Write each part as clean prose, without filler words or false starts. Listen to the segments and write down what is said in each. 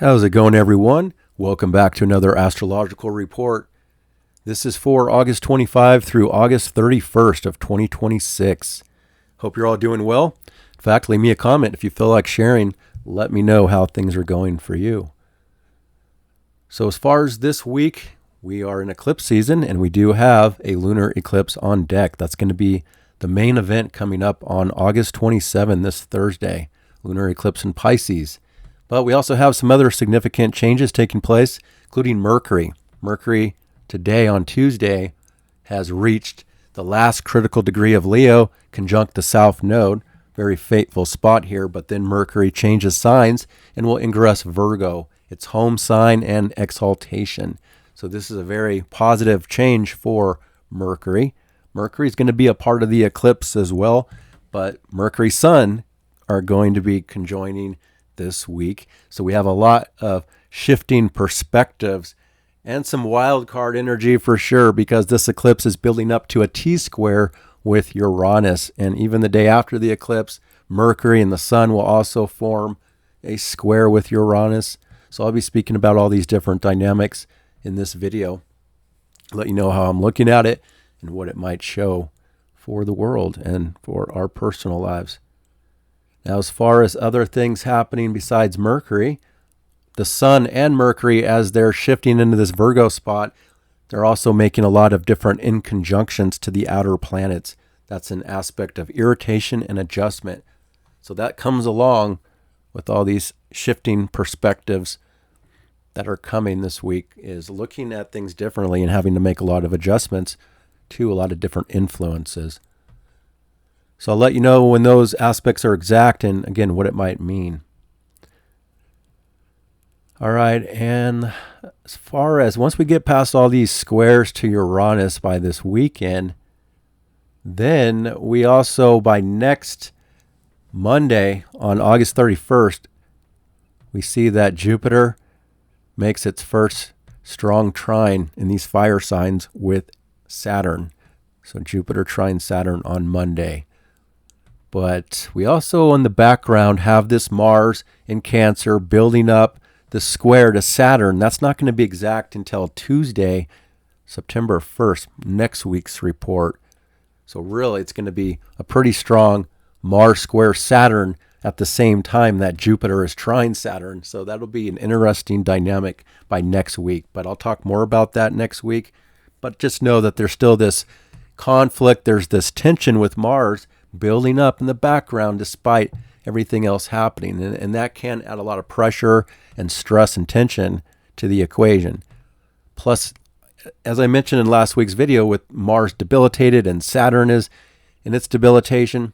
How's it going, everyone? Welcome back to another astrological report. This is for August 25 through August 31st of 2026. Hope you're all doing well. In fact, leave me a comment if you feel like sharing. Let me know how things are going for you. So as far as this week, we are in eclipse season, and we do have a lunar eclipse on deck. That's going to be the main event coming up on August 27, this Thursday, lunar eclipse in Pisces. But we also have some other significant changes taking place, including Mercury. Mercury today on Tuesday has reached the last critical degree of Leo, conjunct the South Node. Very fateful spot here, but then Mercury changes signs and will ingress Virgo, its home sign and exaltation. So this is a very positive change for Mercury. Mercury is going to be a part of the eclipse as well, but Mercury Sun are going to be conjoining this week. So we have a lot of shifting perspectives and some wild card energy for sure, because this eclipse is building up to a T-square with Uranus. And even the day after the eclipse, Mercury and the Sun will also form a square with Uranus. So I'll be speaking about all these different dynamics in this video, let you know how I'm looking at it and what it might show for the world and for our personal lives. Now, as far as other things happening besides Mercury, the Sun and Mercury, as they're shifting into this Virgo spot, they're also making a lot of different inconjunctions to the outer planets. That's an aspect of irritation and adjustment. So that comes along with all these shifting perspectives that are coming this week, is looking at things differently and having to make a lot of adjustments to a lot of different influences. So I'll let you know when those aspects are exact and, again, what it might mean. All right, and as far as once we get past all these squares to Uranus by this weekend, then we also, by next Monday on August 31st, we see that Jupiter makes its first strong trine in these fire signs with Saturn. So Jupiter trines Saturn on Monday. But we also in the background have this Mars in Cancer building up the square to Saturn. That's not going to be exact until Tuesday, September 1st, next week's report. So really it's going to be a pretty strong Mars square Saturn at the same time that Jupiter is trine Saturn. So that'll be an interesting dynamic by next week. But I'll talk more about that next week. But just know that there's still this conflict. There's this tension with Mars building up in the background despite everything else happening. And that can add a lot of pressure and stress and tension to the equation. Plus, as I mentioned in last week's video, with Mars debilitated and Saturn is in its debilitation,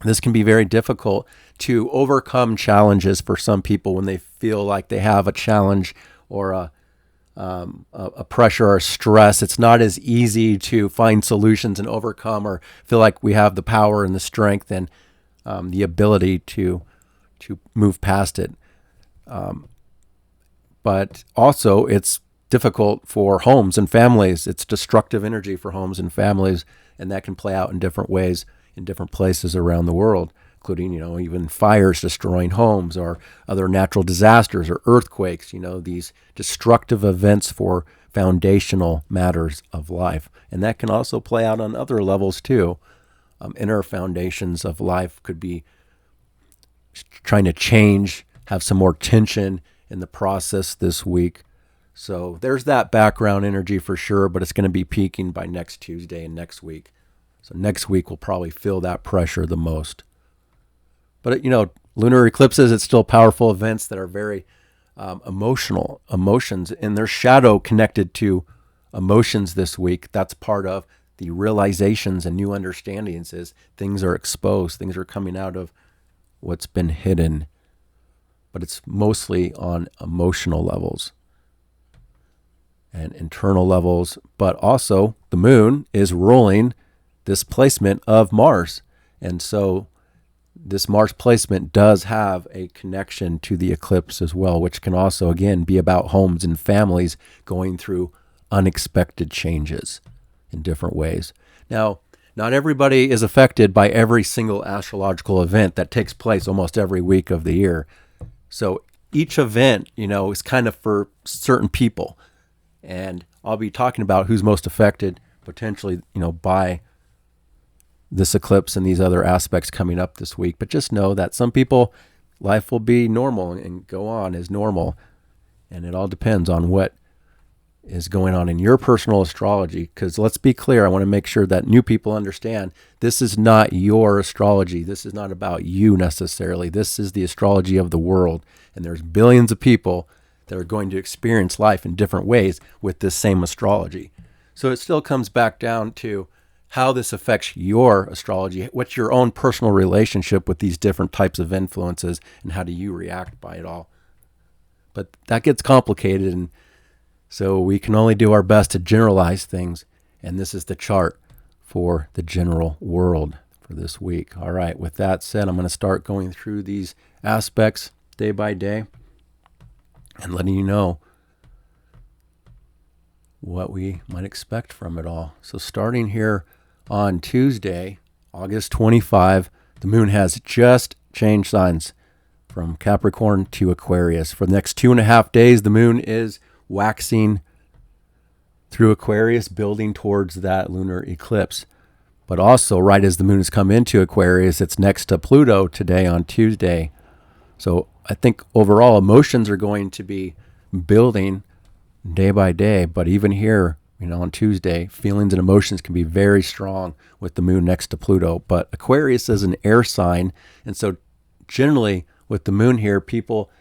this can be very difficult to overcome challenges for some people when they feel like they have a challenge or a pressure or stress. It's not as easy to find solutions and overcome, or feel like we have the power and the strength and the ability to move past it. But also it's difficult for homes and families. It's destructive energy for homes and families, and that can play out in different ways in different places around the world, including, even fires destroying homes or other natural disasters or earthquakes, these destructive events for foundational matters of life. And that can also play out on other levels too. Inner foundations of life could be trying to change, have some more tension in the process this week. So there's that background energy for sure, but it's going to be peaking by next Tuesday and next week. So next week we'll probably feel that pressure the most. But, lunar eclipses, it's still powerful events that are very emotional emotions, and there's shadow connected to emotions this week. That's part of the realizations and new understandings, as things are exposed, things are coming out of what's been hidden. But it's mostly on emotional levels and internal levels. But also the moon is ruling this placement of Mars. And so this Mars placement does have a connection to the eclipse as well, which can also, again, be about homes and families going through unexpected changes in different ways. Now, not everybody is affected by every single astrological event that takes place almost every week of the year. So each event, is kind of for certain people. And I'll be talking about who's most affected potentially, by this eclipse and these other aspects coming up this week. But just know that some people, life will be normal and go on as normal. And it all depends on what is going on in your personal astrology. Because let's be clear, I want to make sure that new people understand this is not your astrology. This is not about you necessarily. This is the astrology of the world. And there's billions of people that are going to experience life in different ways with this same astrology. So it still comes back down to how this affects your astrology. What's your own personal relationship with these different types of influences, and how do you react by it all? But that gets complicated, and so we can only do our best to generalize things. And this is the chart for the general world for this week. All right, with that said, I'm going to start going through these aspects day by day and letting you know what we might expect from it all. So starting here on Tuesday, August 25, the moon has just changed signs from Capricorn to Aquarius. For the next 2.5 days, the moon is waxing through Aquarius, building towards that lunar eclipse. But also, right as the moon has come into Aquarius, it's next to Pluto today on Tuesday. So I think overall emotions are going to be building day by day. But even here, on Tuesday, feelings and emotions can be very strong with the moon next to Pluto. But Aquarius is an air sign. And so generally with the moon here, people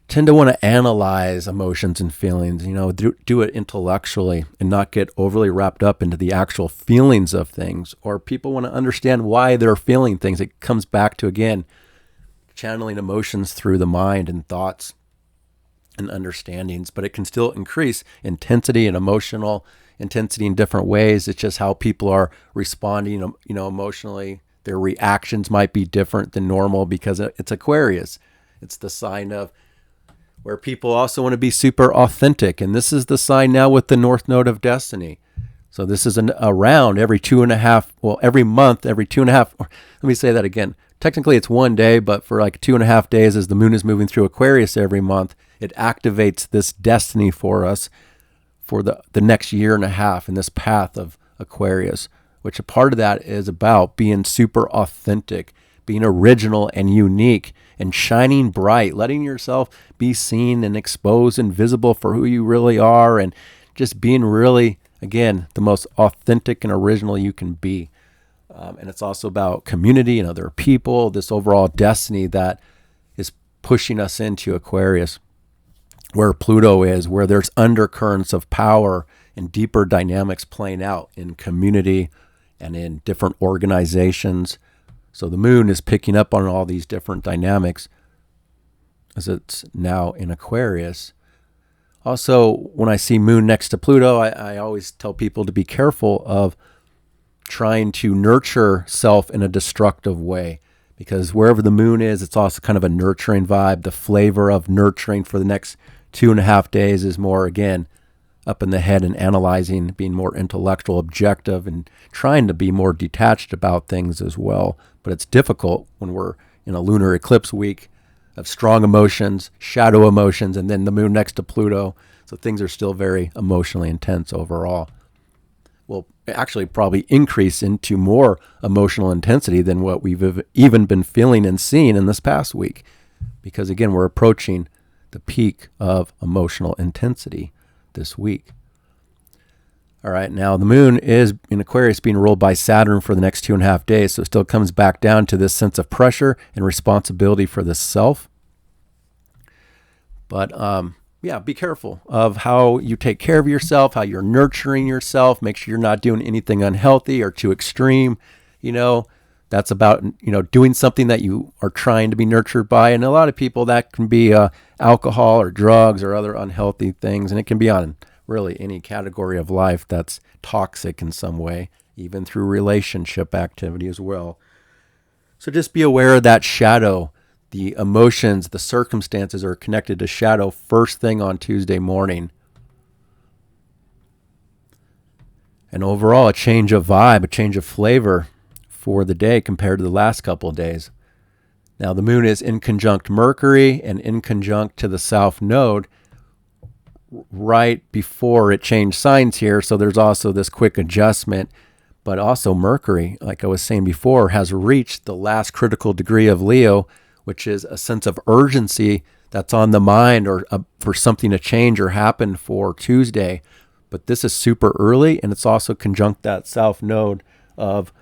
tend to want to analyze emotions and feelings, do it intellectually and not get overly wrapped up into the actual feelings of things. Or people want to understand why they're feeling things. It comes back to, again, channeling emotions through the mind and thoughts and understandings, but it can still increase intensity and emotional intensity in different ways. It's just how people are responding, emotionally. Their reactions might be different than normal because it's Aquarius. It's the sign of where people also want to be super authentic. And this is the sign now with the North Node of Destiny. So this is around every every month, every 2.5, let me say that again. Technically it's one day, but for like 2.5 days as the moon is moving through Aquarius every month, it activates this destiny for us for the next 1.5 years in this path of Aquarius, which a part of that is about being super authentic, being original and unique and shining bright, letting yourself be seen and exposed and visible for who you really are, and just being really, again, the most authentic and original you can be. And it's also about community and other people, this overall destiny that is pushing us into Aquarius, where Pluto is, where there's undercurrents of power and deeper dynamics playing out in community and in different organizations. So the moon is picking up on all these different dynamics as it's now in Aquarius. Also, when I see moon next to Pluto, I always tell people to be careful of trying to nurture self in a destructive way, because wherever the moon is, it's also kind of a nurturing vibe. The flavor of nurturing for the next 2.5 days is more, again, up in the head and analyzing, being more intellectual, objective, and trying to be more detached about things as well. But it's difficult when we're in a lunar eclipse week of strong emotions, shadow emotions, and then the moon next to Pluto. So things are still very emotionally intense overall. Will actually probably increase into more emotional intensity than what we've even been feeling and seeing in this past week. Because again, we're approaching the peak of emotional intensity this week. All right, now the moon is in Aquarius being ruled by Saturn for the next 2.5 days. So it still comes back down to this sense of pressure and responsibility for the self. But be careful of how you take care of yourself, how you're nurturing yourself. Make sure you're not doing anything unhealthy or too extreme. That's about, doing something that you are trying to be nurtured by. And a lot of people, that can be alcohol or drugs or other unhealthy things. And it can be on really any category of life that's toxic in some way, even through relationship activity as well. So just be aware of that shadow. The emotions, the circumstances are connected to shadow first thing on Tuesday morning. And overall, a change of vibe, a change of flavor for the day compared to the last couple of days. Now the moon is in conjunct Mercury and in conjunct to the south node right before it changed signs here. So there's also this quick adjustment. But also Mercury, like I was saying before, has reached the last critical degree of Leo, which is a sense of urgency that's on the mind or for something to change or happen for Tuesday. But this is super early, and it's also conjunct that south node of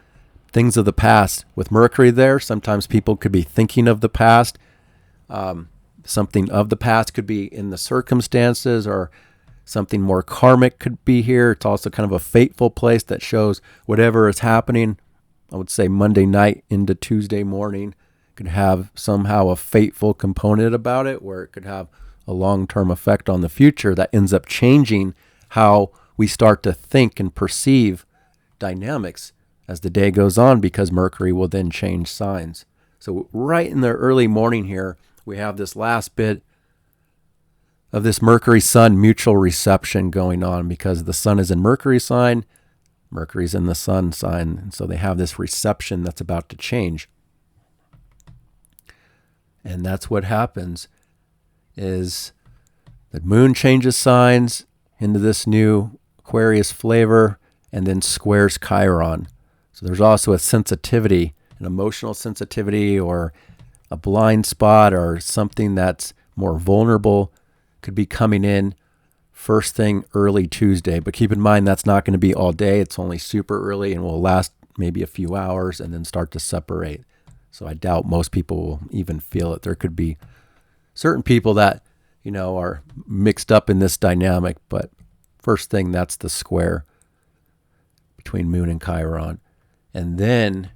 things of the past. With Mercury there, sometimes people could be thinking of the past. Something of the past could be in the circumstances, or something more karmic could be here. It's also kind of a fateful place that shows whatever is happening. I would say Monday night into Tuesday morning could have somehow a fateful component about it, where it could have a long-term effect on the future that ends up changing how we start to think and perceive dynamics as the day goes on, because Mercury will then change signs. So right in the early morning here, we have this last bit of this Mercury-Sun mutual reception going on, because the Sun is in Mercury sign, Mercury's in the Sun sign, and so they have this reception that's about to change. And that's what happens, is the moon changes signs into this new Aquarius flavor and then squares Chiron. So there's also a sensitivity, an emotional sensitivity, or a blind spot, or something that's more vulnerable could be coming in first thing early Tuesday. But keep in mind, that's not going to be all day. It's only super early and will last maybe a few hours and then start to separate. So I doubt most people will even feel it. There could be certain people that, are mixed up in this dynamic, but first thing, that's the square between Moon and Chiron. And then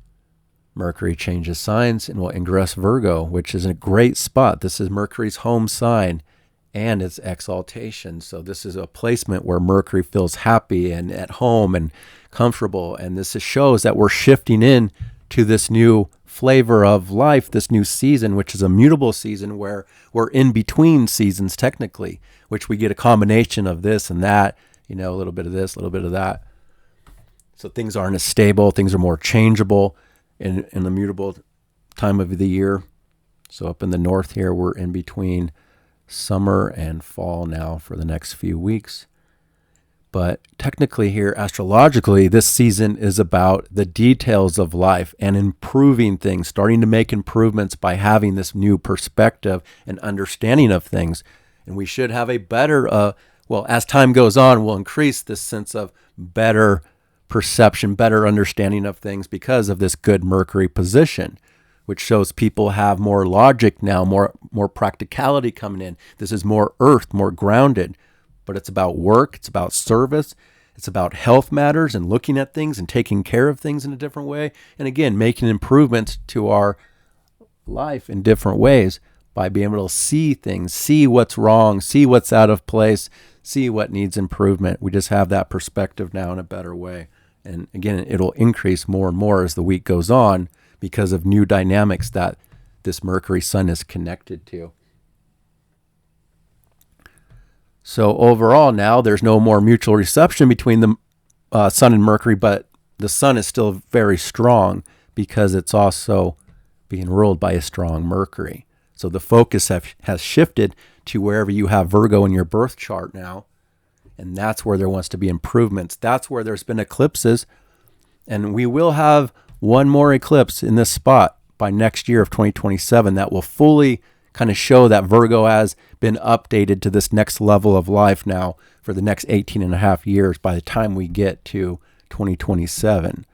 Mercury changes signs and will ingress Virgo, which is a great spot. This is Mercury's home sign and its exaltation. So this is a placement where Mercury feels happy and at home and comfortable. And this shows that we're shifting in to this new flavor of life, this new season, which is a mutable season where we're in between seasons technically, which we get a combination of this and that, a little bit of this, a little bit of that. So things aren't as stable, things are more changeable in the mutable time of the year. So up in the north here, we're in between summer and fall now for the next few weeks. But technically here, astrologically, this season is about the details of life and improving things, starting to make improvements by having this new perspective and understanding of things. And we should have a better, as time goes on, we'll increase this sense of better perception, better understanding of things because of this good Mercury position, which shows people have more logic now, more practicality coming in. This is more earth, more grounded. But it's about work, it's about service, it's about health matters and looking at things and taking care of things in a different way. And again, making improvements to our life in different ways by being able to see things, see what's wrong, see what's out of place, see what needs improvement. We just have that perspective now in a better way. And again, it'll increase more and more as the week goes on because of new dynamics that this Mercury Sun is connected to. So overall now, there's no more mutual reception between the Sun and Mercury, but the Sun is still very strong because it's also being ruled by a strong Mercury. So the focus has shifted to wherever you have Virgo in your birth chart now, and that's where there wants to be improvements. That's where there's been eclipses, and we will have one more eclipse in this spot by next year of 2027 that will fully kind of show that Virgo has been updated to this next level of life now for the next 18 and a half years by the time we get to 2027.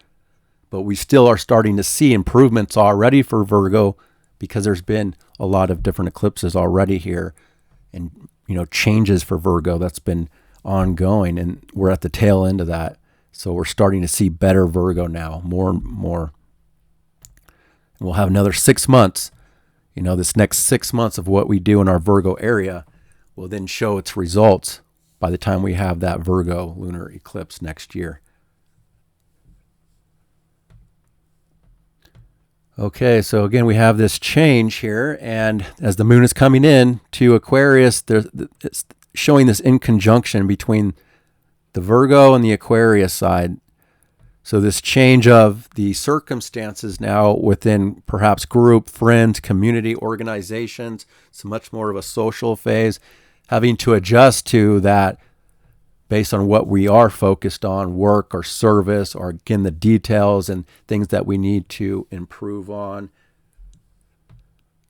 But we still are starting to see improvements already for Virgo because there's been a lot of different eclipses already here and, changes for Virgo that's been ongoing, and we're at the tail end of that. So we're starting to see better Virgo now, more and more. And we'll have another 6 months. This next 6 months of what we do in our Virgo area will then show its results by the time we have that Virgo lunar eclipse next year. Okay, so again, we have this change here, and as the moon is coming in to Aquarius, it's showing this in conjunction between the Virgo and the Aquarius side. So this change of the circumstances now within perhaps group, friends, community, organizations, it's much more of a social phase, having to adjust to that based on what we are focused on, work or service, or again, the details and things that we need to improve on.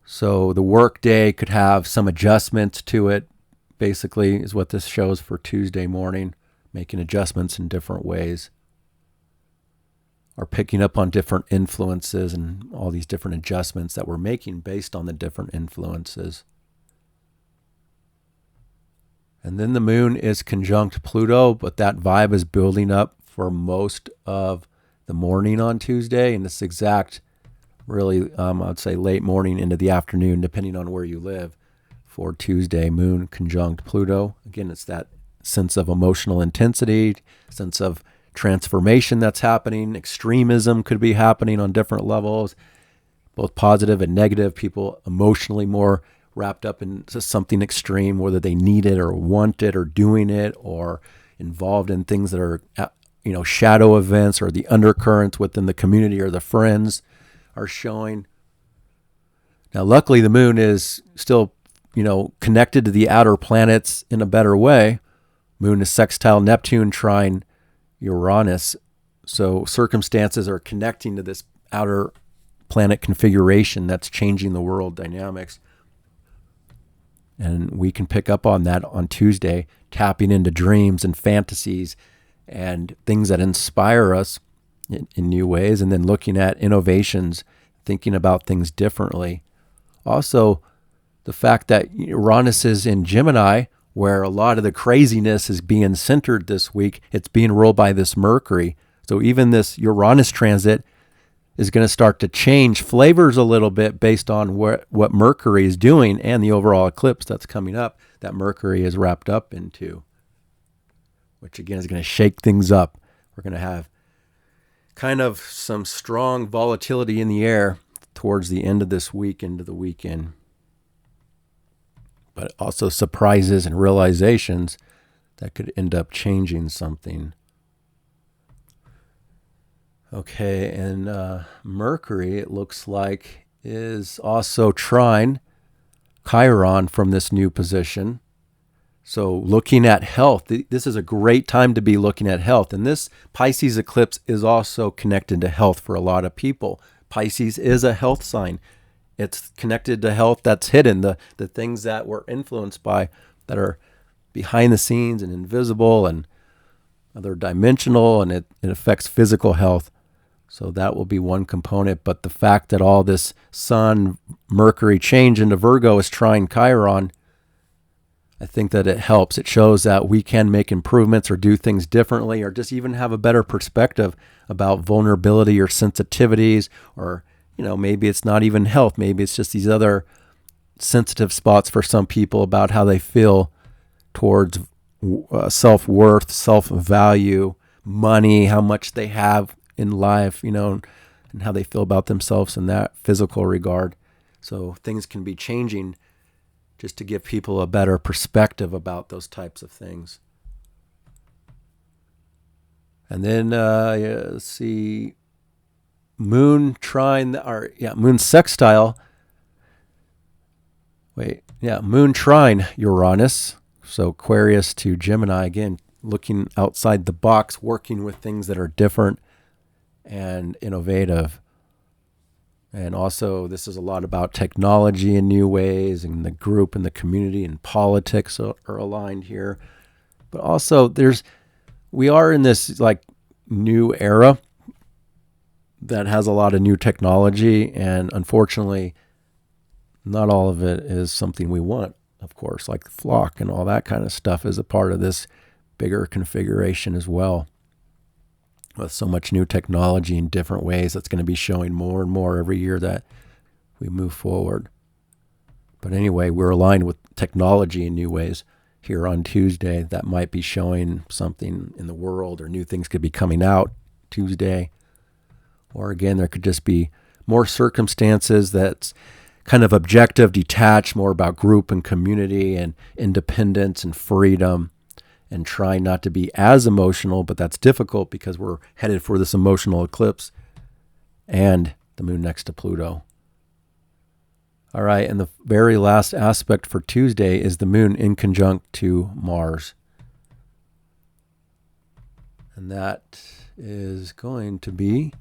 So the work day could have some adjustments to it, basically, is what this shows for Tuesday morning, making adjustments in different ways, or picking up on different influences and all these different adjustments that we're making based on the different influences. And then the moon is conjunct Pluto, but that vibe is building up for most of the morning on Tuesday, and this exact, really, I'd say late morning into the afternoon, depending on where you live, for Tuesday, moon conjunct Pluto. Again, it's that sense of emotional intensity, sense of transformation that's happening. Extremism could be happening on different levels, both positive and negative. People emotionally more wrapped up in something extreme, whether they need it or want it or doing it, or involved in things that are, shadow events, or the undercurrents within the community or the friends are showing. Now, luckily, the moon is still, connected to the outer planets in a better way. Moon is sextile Neptune, trine Uranus. So circumstances are connecting to this outer planet configuration that's changing the world dynamics. And we can pick up on that on Tuesday, tapping into dreams and fantasies and things that inspire us in new ways, and then looking at innovations, thinking about things differently. Also, the fact that Uranus is in Gemini, where a lot of the craziness is being centered this week, it's being ruled by this Mercury. So even this Uranus transit is going to start to change flavors a little bit based on what Mercury is doing and the overall eclipse that's coming up that Mercury is wrapped up into, which again is going to shake things up. We're going to have kind of some strong volatility in the air towards the end of this week into the weekend, but also surprises and realizations that could end up changing something. Okay, and Mercury, it looks like, is also trine Chiron from this new position. So looking at health, this is a great time to be looking at health. And this Pisces eclipse is also connected to health for a lot of people. Pisces is a health sign. It's connected to health that's hidden, the things that we're influenced by that are behind the scenes and invisible and other dimensional, and it affects physical health. So that will be one component. But the fact that all this Sun, Mercury change into Virgo is trine Chiron, I think that it helps. It shows that we can make improvements or do things differently, or just even have a better perspective about vulnerability or sensitivities, or, maybe it's not even health. Maybe it's just these other sensitive spots for some people about how they feel towards self-worth, self-value, money, how much they have in life, and how they feel about themselves in that physical regard. So things can be changing just to give people a better perspective about those types of things. And then, let's see, moon sextile. Moon trine Uranus. So Aquarius to Gemini, again, looking outside the box, working with things that are different and innovative. And also, this is a lot about technology in new ways, and the group and the community and politics are aligned here. But also, we are in this new era that has a lot of new technology, and unfortunately, not all of it is something we want, of course, like Flock and all that kind of stuff is a part of this bigger configuration as well. With so much new technology in different ways, that's going to be showing more and more every year that we move forward. But anyway, we're aligned with technology in new ways here on Tuesday that might be showing something in the world, or new things could be coming out Tuesday. Or again, there could just be more circumstances that's kind of objective, detached, more about group and community and independence and freedom, and trying not to be as emotional, but that's difficult because we're headed for this emotional eclipse and the moon next to Pluto. All right, and the very last aspect for Tuesday is the moon in conjunct to Mars. And that is going to be,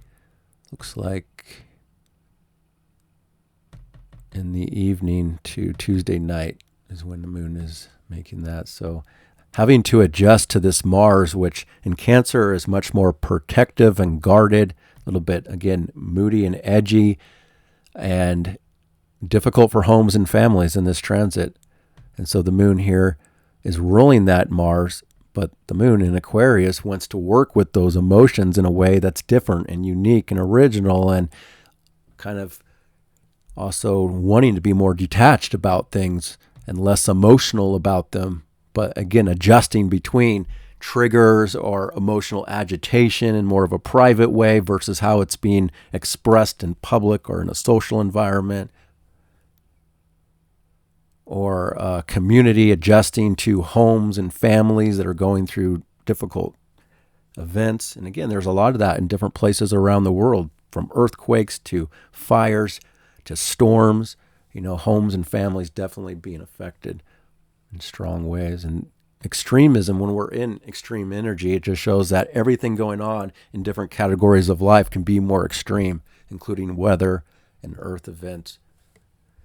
looks like, in the evening to Tuesday night is when the moon is making that. So having to adjust to this Mars, which in Cancer is much more protective and guarded, a little bit, again, moody and edgy, and difficult for homes and families in this transit. And so the moon here is ruling that Mars, but the moon in Aquarius wants to work with those emotions in a way that's different and unique and original, and kind of also wanting to be more detached about things and less emotional about them. But again, adjusting between triggers or emotional agitation in more of a private way versus how it's being expressed in public or in a social environment, or community adjusting to homes and families that are going through difficult events. And again, there's a lot of that in different places around the world, from earthquakes to fires to storms. Homes and families definitely being affected in strong ways. And extremism, when we're in extreme energy, it just shows that everything going on in different categories of life can be more extreme, including weather and earth events.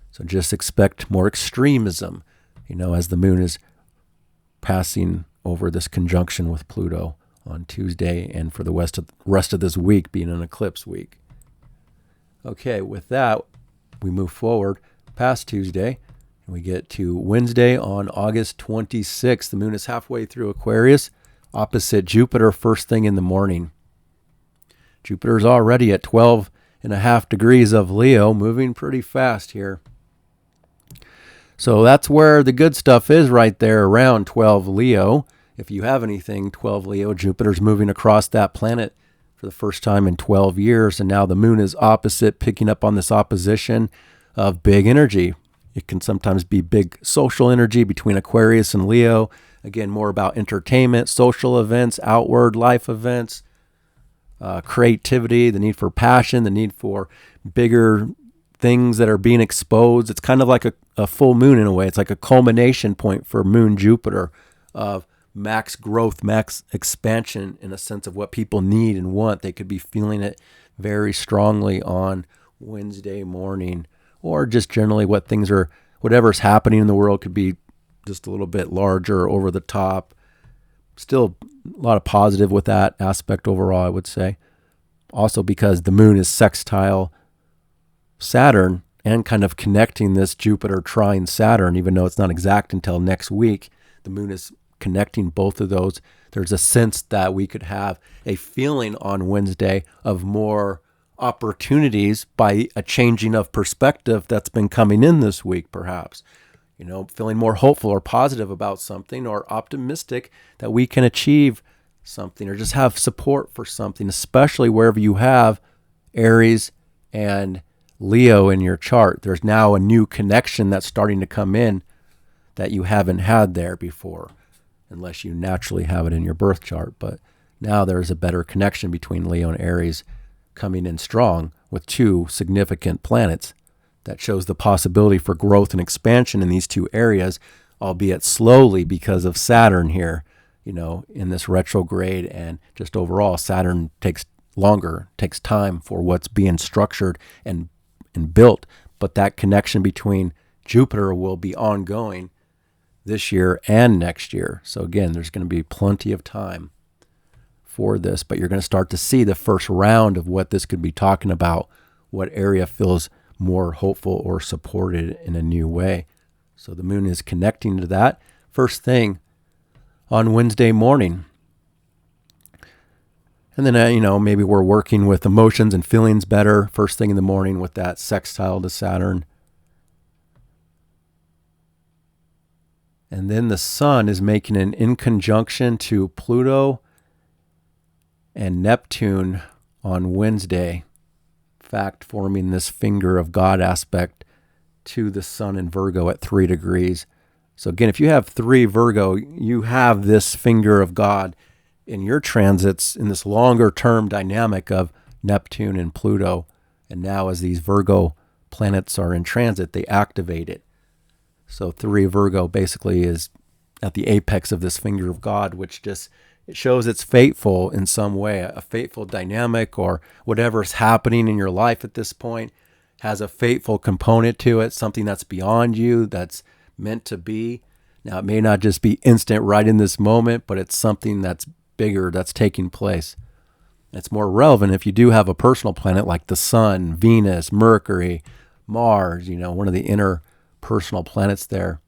So just expect more extremism, as the moon is passing over this conjunction with Pluto on Tuesday, and for the rest of this week being an eclipse week. Okay, with that, we move forward past Tuesday, and we get to Wednesday on August 26th. The moon is halfway through Aquarius, opposite Jupiter first thing in the morning. Jupiter's already at 12.5 degrees of Leo, moving pretty fast here. So that's where the good stuff is, right there around 12 Leo. If you have anything 12 Leo, Jupiter's moving across that planet for the first time in 12 years. And now the moon is opposite, picking up on this opposition of big energy. It can sometimes be big social energy between Aquarius and Leo. Again, more about entertainment, social events, outward life events, creativity, the need for passion, the need for bigger things that are being exposed. It's kind of like a full moon in a way. It's like a culmination point for Moon Jupiter of max growth, max expansion in a sense of what people need and want. They could be feeling it very strongly on Wednesday morning, or just generally whatever's happening in the world could be just a little bit larger, over the top. Still a lot of positive with that aspect overall, I would say. Also because the moon is sextile Saturn and kind of connecting this Jupiter trine Saturn, even though it's not exact until next week. The moon is connecting both of those. There's a sense that we could have a feeling on Wednesday of more opportunities by a changing of perspective that's been coming in this week, perhaps. Feeling more hopeful or positive about something, or optimistic that we can achieve something, or just have support for something, especially wherever you have Aries and Leo in your chart. There's now a new connection that's starting to come in that you haven't had there before, unless you naturally have it in your birth chart. But now there's a better connection between Leo and Aries coming in strong with two significant planets that shows the possibility for growth and expansion in these two areas, albeit slowly because of Saturn here, in this retrograde. And just overall, Saturn takes longer, takes time for what's being structured and built. But that connection between Jupiter will be ongoing this year and next year. So again, there's going to be plenty of time for this, but you're going to start to see the first round of what this could be talking about, what area feels more hopeful or supported in a new way. So the moon is connecting to that first thing on Wednesday morning. And then, maybe we're working with emotions and feelings better first thing in the morning with that sextile to Saturn. And then the sun is making an in conjunction to Pluto and Neptune on Wednesday. In fact, forming this finger of God aspect to the sun in Virgo at 3 degrees. So again, if you have 3 Virgo, you have this finger of God in your transits in this longer term dynamic of Neptune and Pluto. And now as these Virgo planets are in transit, they activate it. So 3 Virgo basically is at the apex of this finger of God, which just it shows it's fateful in some way, a fateful dynamic, or whatever's happening in your life at this point has a fateful component to it, something that's beyond you, that's meant to be. Now, it may not just be instant right in this moment, but it's something that's bigger, that's taking place. It's more relevant if you do have a personal planet like the Sun, Venus, Mercury, Mars, one of the inner personal planets there.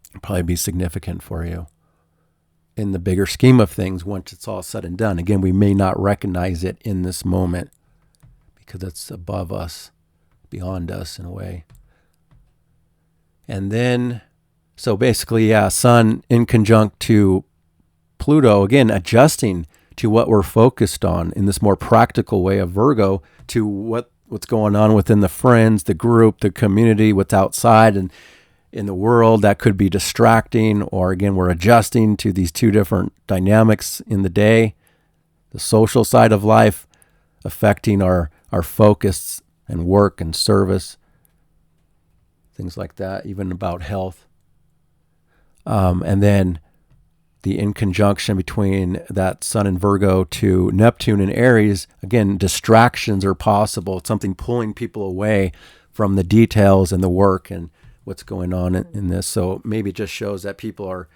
It'll probably be significant for you in the bigger scheme of things once it's all said and done. Again, we may not recognize it in this moment because it's above us, beyond us in a way. And then, so basically, Sun in conjunct to Pluto, again, adjusting to what we're focused on in this more practical way of Virgo, to what's going on within the friends, the group, the community, what's outside and in the world that could be distracting. Or again, we're adjusting to these 2 different dynamics in the day, the social side of life affecting our focus and work and service, things like that, even about health. And then the in conjunction between that Sun in Virgo to Neptune in Aries, again, distractions are possible. It's something pulling people away from the details and the work and what's going on in this. So maybe it just shows that people are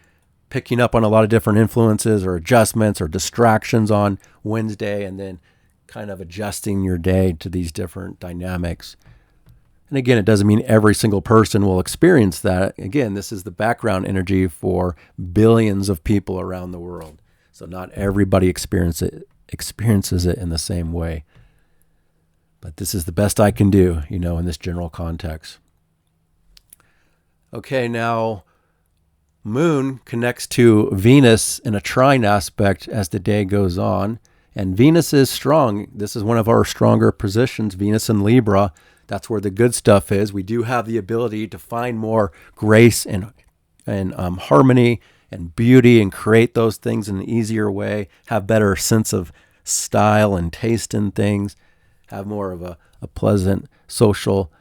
picking up on a lot of different influences or adjustments or distractions on Wednesday, and then kind of adjusting your day to these different dynamics. And again, it doesn't mean every single person will experience that. Again, this is the background energy for billions of people around the world. So not everybody experiences it in the same way. But this is the best I can do, in this general context. Okay, now Moon connects to Venus in a trine aspect as the day goes on. And Venus is strong. This is one of our stronger positions, Venus in Libra. That's where the good stuff is. We do have the ability to find more grace and harmony and beauty and create those things in an easier way, have better sense of style and taste in things, have more of a pleasant social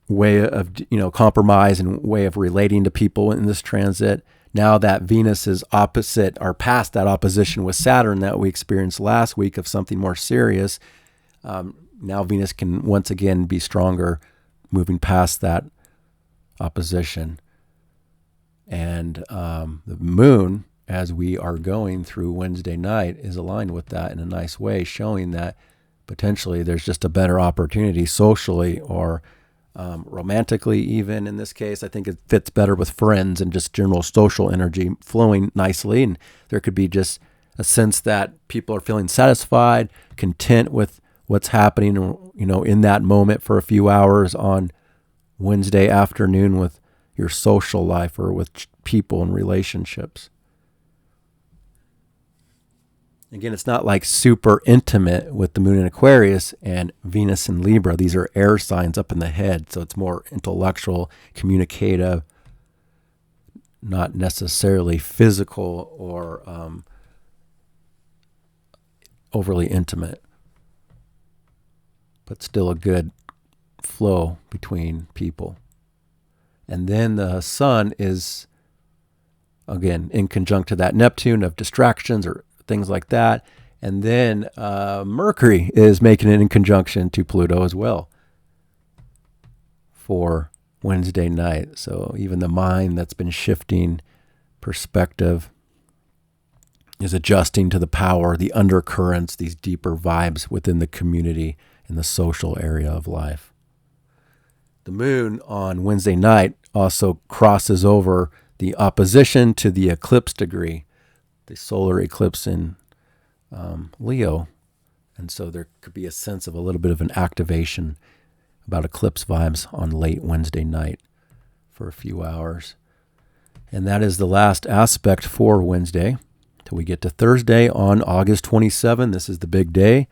way of compromise and way of relating to people in this transit. Now that Venus is opposite or past that opposition with Saturn that we experienced last week of something more serious, now Venus can once again be stronger, moving past that opposition. And the Moon, as we are going through Wednesday night, is aligned with that in a nice way, showing that potentially there's just a better opportunity socially or romantically, even in this case. I think it fits better with friends and just general social energy flowing nicely. And there could be just a sense that people are feeling satisfied, content with what's happening, in that moment for a few hours on Wednesday afternoon with your social life or with people and relationships. Again, it's not like super intimate with the Moon in Aquarius and Venus in Libra. These are air signs up in the head, so it's more intellectual, communicative, not necessarily physical or overly intimate, but still a good flow between people. And then the Sun is, again, in conjunct to that Neptune of distractions or things like that. And then Mercury is making it in conjunction to Pluto as well for Wednesday night. So even the mind that's been shifting perspective is adjusting to the power, the undercurrents, these deeper vibes within the community in the social area of life. The Moon on Wednesday night also crosses over the opposition to the eclipse degree, the solar eclipse in Leo. And so there could be a sense of a little bit of an activation about eclipse vibes on late Wednesday night for a few hours. And that is the last aspect for Wednesday till we get to Thursday on August 27. This is the big day.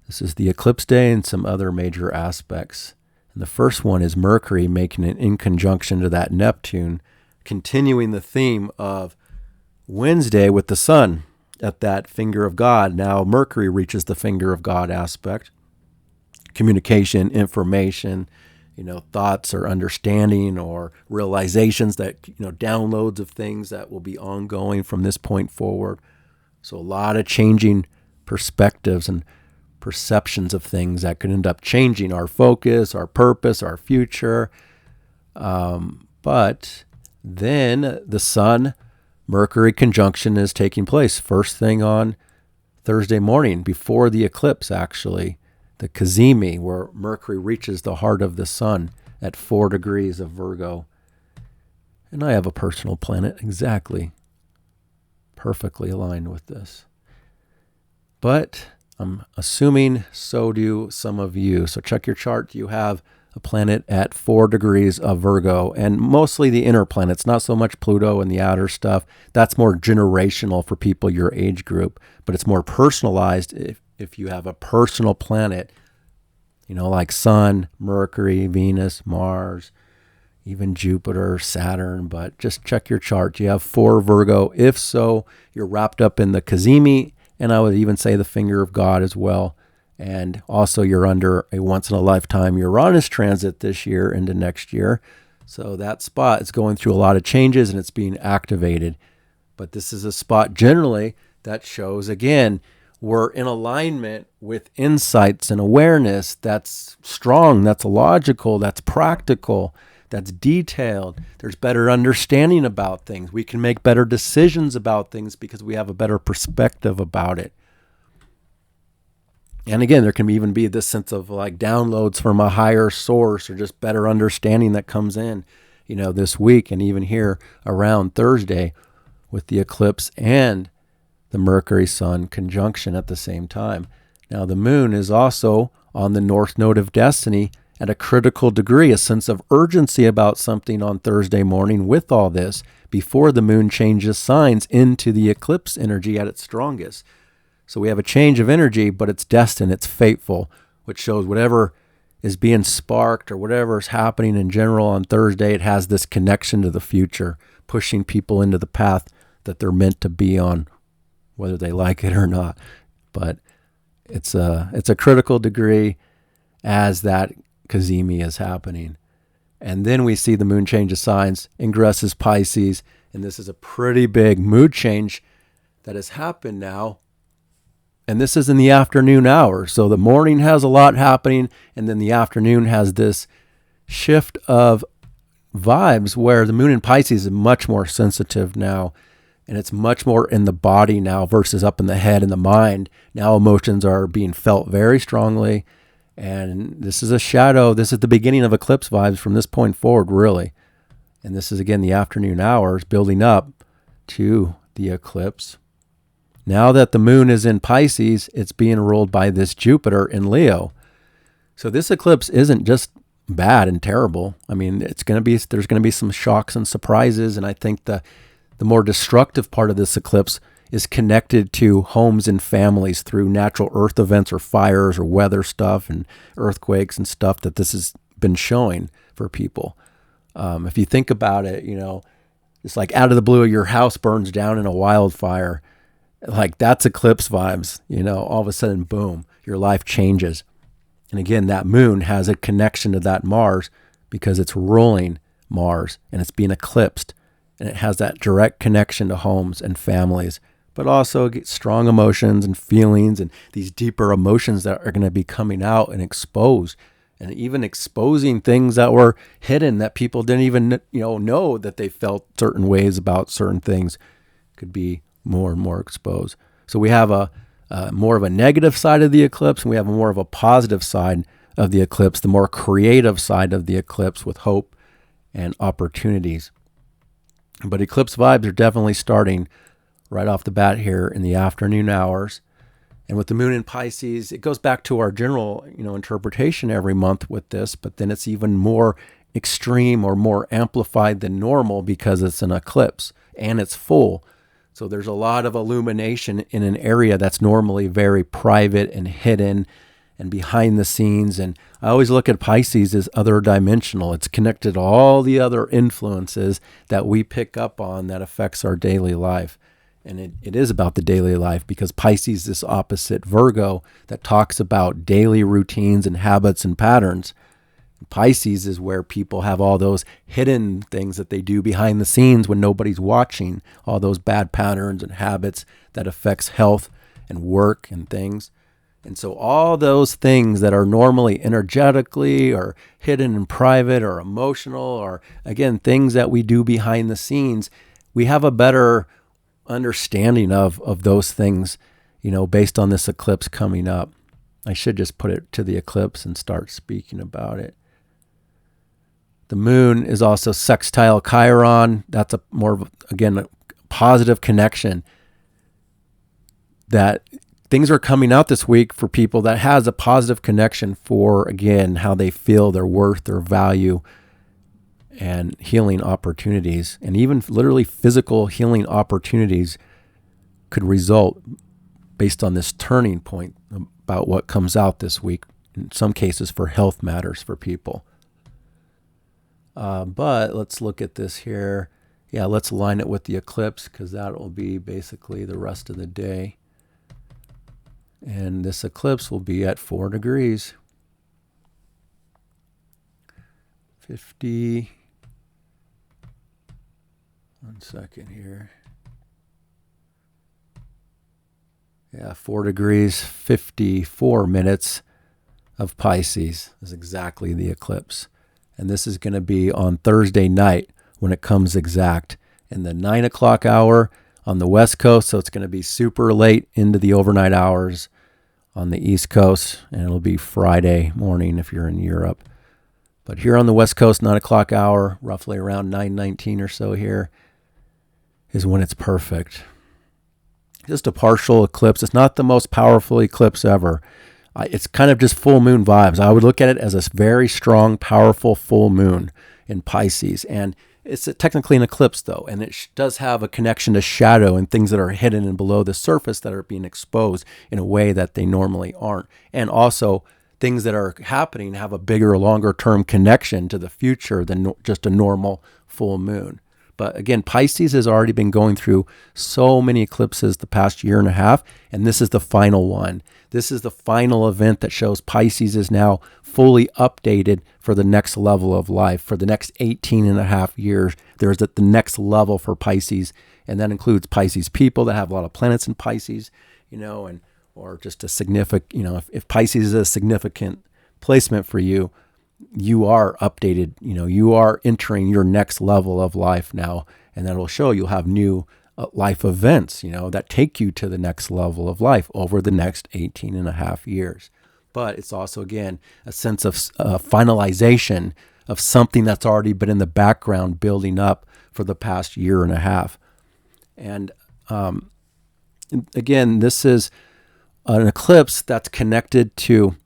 This is the eclipse day and some other major aspects. And the first one is Mercury making it in conjunction to that Neptune, continuing the theme of Wednesday with the sun at that finger of God. Now Mercury reaches the finger of God aspect. Communication, information, thoughts or understanding or realizations that, downloads of things that will be ongoing from this point forward. So a lot of changing perspectives and perceptions of things that could end up changing our focus, our purpose, our future. But then the sun, Mercury conjunction is taking place first thing on Thursday morning before the eclipse, actually, the Cazimi, where Mercury reaches the heart of the sun at 4 degrees of Virgo. And I have a personal planet exactly, perfectly aligned with this. But I'm assuming so do some of you. So check your chart. You have a planet at 4 degrees of Virgo, and mostly the inner planets, not so much Pluto and the outer stuff. That's more generational for people your age group, but it's more personalized if you have a personal planet, like Sun, Mercury, Venus, Mars, even Jupiter, Saturn. But just check your chart. You have 4 Virgo. If so, you're wrapped up in the Cazimi, and I would even say the finger of God as well. And also you're under a once-in-a-lifetime Uranus transit this year into next year. So that spot is going through a lot of changes and it's being activated. But this is a spot generally that shows, again, we're in alignment with insights and awareness that's strong, that's logical, that's practical, that's detailed. There's better understanding about things. We can make better decisions about things because we have a better perspective about it. And again, there can even be this sense of like downloads from a higher source or just better understanding that comes in, this week and even here around Thursday with the eclipse and the Mercury-Sun conjunction at the same time. Now, the moon is also on the North Node of Destiny at a critical degree, a sense of urgency about something on Thursday morning with all this before the moon changes signs into the eclipse energy at its strongest. So we have a change of energy, but it's destined, it's fateful, which shows whatever is being sparked or whatever is happening in general on Thursday, it has this connection to the future, pushing people into the path that they're meant to be on, whether they like it or not. But it's a critical degree as that Cazimi is happening. And then we see the moon change of signs, ingresses Pisces, and this is a pretty big mood change that has happened now. And this is in the afternoon hours. So the morning has a lot happening, and then the afternoon has this shift of vibes where the moon in Pisces is much more sensitive now, and it's much more in the body now versus up in the head and the mind. Now emotions are being felt very strongly, and this is a shadow. This is the beginning of eclipse vibes from this point forward, really. And this is, again, the afternoon hours building up to the eclipse. Now that the moon is in Pisces, it's being ruled by this Jupiter in Leo. So this eclipse isn't just bad and terrible. I mean, there's going to be some shocks and surprises. And I think the more destructive part of this eclipse is connected to homes and families through natural earth events or fires or weather stuff and earthquakes and stuff that this has been showing for people. If you think about it, it's like out of the blue, your house burns down in a wildfire. Like that's eclipse vibes, all of a sudden, boom, your life changes. And again, that moon has a connection to that Mars because it's ruling Mars and it's being eclipsed. And it has that direct connection to homes and families, but also strong emotions and feelings and these deeper emotions that are going to be coming out and exposed, and even exposing things that were hidden that people didn't even know that they felt certain ways about certain things could be more and more exposed. So we have a more of a negative side of the eclipse, and we have more of a positive side of the eclipse, the more creative side of the eclipse with hope and opportunities. But eclipse vibes are definitely starting right off the bat here in the afternoon hours. And with the moon in Pisces, it goes back to our general, interpretation every month with this, but then it's even more extreme or more amplified than normal because it's an eclipse and it's full. So there's a lot of illumination in an area that's normally very private and hidden and behind the scenes. And I always look at Pisces as other dimensional. It's connected to all the other influences that we pick up on that affects our daily life. And it is about the daily life, because Pisces is opposite Virgo that talks about daily routines and habits and patterns. Pisces is where people have all those hidden things that they do behind the scenes when nobody's watching, all those bad patterns and habits that affects health and work and things. And so all those things that are normally energetically or hidden in private or emotional, or again, things that we do behind the scenes, we have a better understanding of those things, based on this eclipse coming up. I should just put it to the eclipse and start speaking about it. The moon is also sextile Chiron. That's a positive connection, that things are coming out this week for people that has a positive connection for, again, how they feel, their worth, their value, and healing opportunities. And even literally physical healing opportunities could result based on this turning point about what comes out this week, in some cases for health matters for people. But let's look at this here. Yeah, let's line it with the eclipse, because that will be basically the rest of the day. And this eclipse will be at 4 degrees. 50. One second here. Yeah, 4 degrees, 54 minutes of Pisces is exactly the eclipse. And this is going to be on Thursday night when it comes exact in the 9 o'clock hour on the West Coast. So it's going to be super late into the overnight hours on the East Coast. And it'll be Friday morning if you're in Europe. But here on the West Coast, 9 o'clock hour, roughly around 9:19 or so here, is when it's perfect. Just a partial eclipse. It's not the most powerful eclipse ever. It's kind of just full moon vibes. I would look at it as a very strong, powerful full moon in Pisces. And it's technically an eclipse, though, and it does have a connection to shadow and things that are hidden and below the surface that are being exposed in a way that they normally aren't. And also, things that are happening have a bigger, longer-term connection to the future than just a normal full moon. But again, Pisces has already been going through so many eclipses the past year and a half, and this is the final one. This is the final event that shows Pisces is now fully updated for the next level of life. For the next 18 and a half years, there's the next level for Pisces, and that includes Pisces people that have a lot of planets in Pisces, or just a significant, if Pisces is a significant placement for you, you are updated, you are entering your next level of life now, and that will show you'll have new life events, that take you to the next level of life over the next 18 and a half years. But it's also, again, a sense of finalization of something that's already been in the background building up for the past year and a half. And again, this is an eclipse that's connected to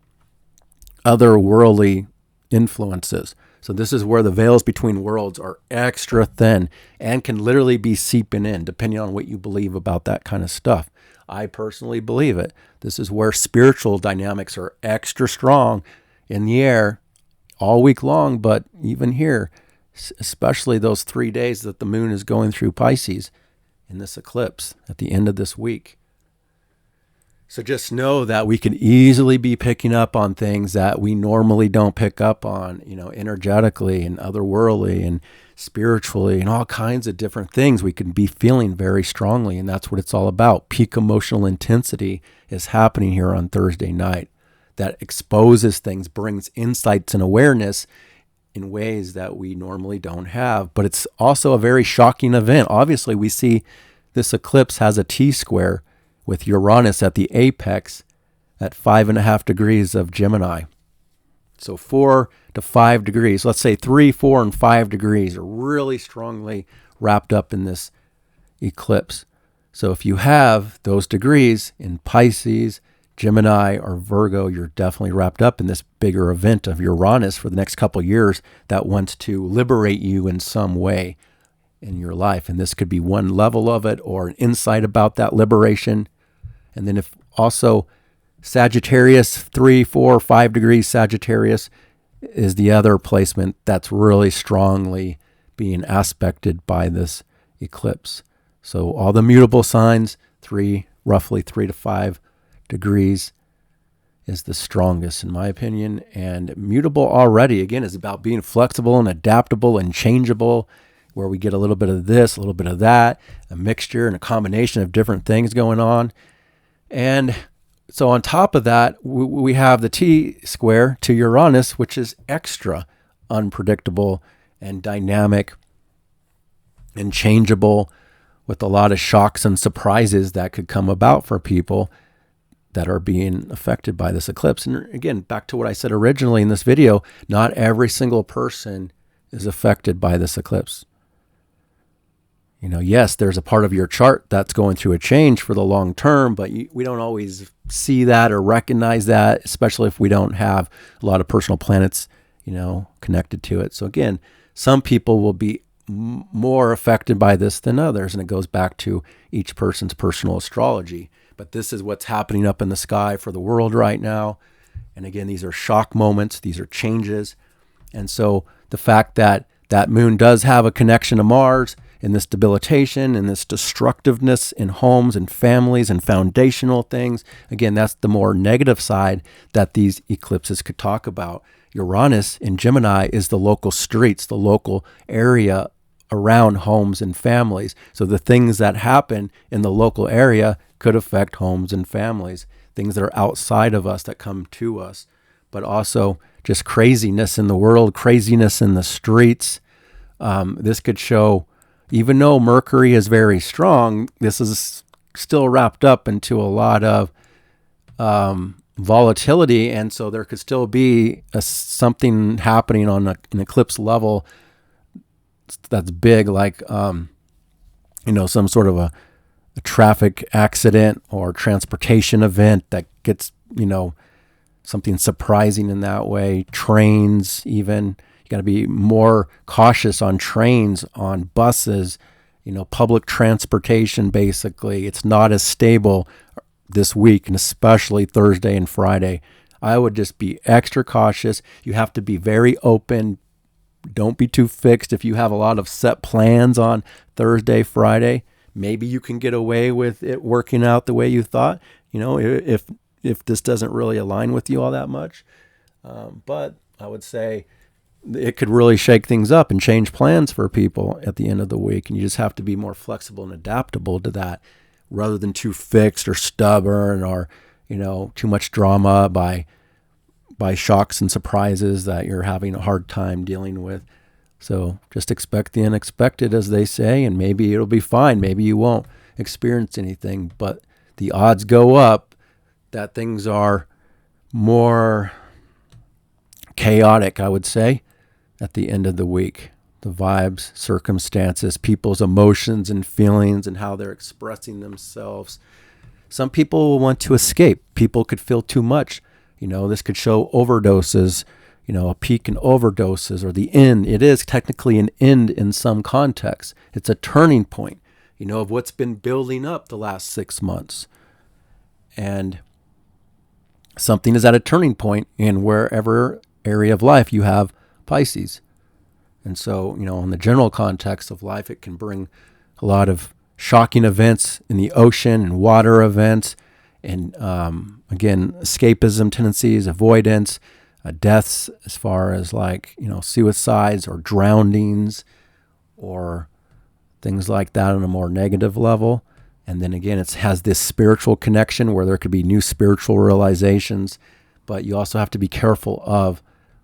other worldly influences. So this is where the veils between worlds are extra thin and can literally be seeping in, depending on what you believe about that kind of stuff. I personally believe it. This is where spiritual dynamics are extra strong in the air all week long, but even here, especially those 3 days that the moon is going through Pisces in this eclipse at the end of this week. So just know that we can easily be picking up on things that we normally don't pick up on, energetically and otherworldly and spiritually and all kinds of different things we can be feeling very strongly. And that's what it's all about. Peak emotional intensity is happening here on Thursday night that exposes things, brings insights and awareness in ways that we normally don't have. But it's also a very shocking event. Obviously, we see this eclipse has a T-square with Uranus at the apex at 5.5 degrees of Gemini. So 4 to 5 degrees, let's say 3, 4, and 5 degrees are really strongly wrapped up in this eclipse. So if you have those degrees in Pisces, Gemini, or Virgo, you're definitely wrapped up in this bigger event of Uranus for the next couple of years that wants to liberate you in some way in your life. And this could be one level of it or an insight about that liberation. And then if also Sagittarius, 3, 4, 5 degrees Sagittarius is the other placement that's really strongly being aspected by this eclipse. So all the mutable signs, roughly 3 to 5 degrees is the strongest in my opinion. And mutable already, again, is about being flexible and adaptable and changeable, where we get a little bit of this, a little bit of that, a mixture and a combination of different things going on. And so on top of that, we have the T-square to Uranus, which is extra unpredictable and dynamic and changeable, with a lot of shocks and surprises that could come about for people that are being affected by this eclipse. And again, back to what I said originally in this video, not every single person is affected by this eclipse. Yes, there's a part of your chart that's going through a change for the long term, but we don't always see that or recognize that, especially if we don't have a lot of personal planets, connected to it. So again, some people will be more affected by this than others, and it goes back to each person's personal astrology. But this is what's happening up in the sky for the world right now. And again, these are shock moments, these are changes. And so the fact that that moon does have a connection to Mars, in this debilitation and this destructiveness in homes and families and foundational things. Again, that's the more negative side that these eclipses could talk about. Uranus in Gemini is the local streets, the local area around homes and families. So the things that happen in the local area could affect homes and families, things that are outside of us that come to us, but also just craziness in the world, craziness in the streets. This could show, even though Mercury is very strong, this is still wrapped up into a lot of volatility. And so there could still be something happening on an eclipse level that's big, like, some sort of a traffic accident or transportation event that gets, something surprising in that way. Trains, even. You got to be more cautious on trains, on buses, public transportation, basically. It's not as stable this week, and especially Thursday and Friday. I would just be extra cautious. You have to be very open. Don't be too fixed. If you have a lot of set plans on Thursday, Friday, maybe you can get away with it working out the way you thought, if this doesn't really align with you all that much. But I would say it could really shake things up and change plans for people at the end of the week. And you just have to be more flexible and adaptable to that, rather than too fixed or stubborn or, too much drama by shocks and surprises that you're having a hard time dealing with. So just expect the unexpected, as they say, and maybe it'll be fine. Maybe you won't experience anything, but the odds go up that things are more chaotic, I would say, at the end of the week. The vibes, circumstances, people's emotions and feelings and how they're expressing themselves. Some people will want to escape. People could feel too much. This could show overdoses, a peak in overdoses, or the end. It is technically an end in some contexts. It's a turning point, of what's been building up the last 6 months. And something is at a turning point in wherever area of life you have Pisces. And so, in the general context of life, it can bring a lot of shocking events in the ocean and water events. And again, escapism tendencies, avoidance, deaths as far as suicides or drownings or things like that on a more negative level. And then again, it has this spiritual connection where there could be new spiritual realizations, but you also have to be careful of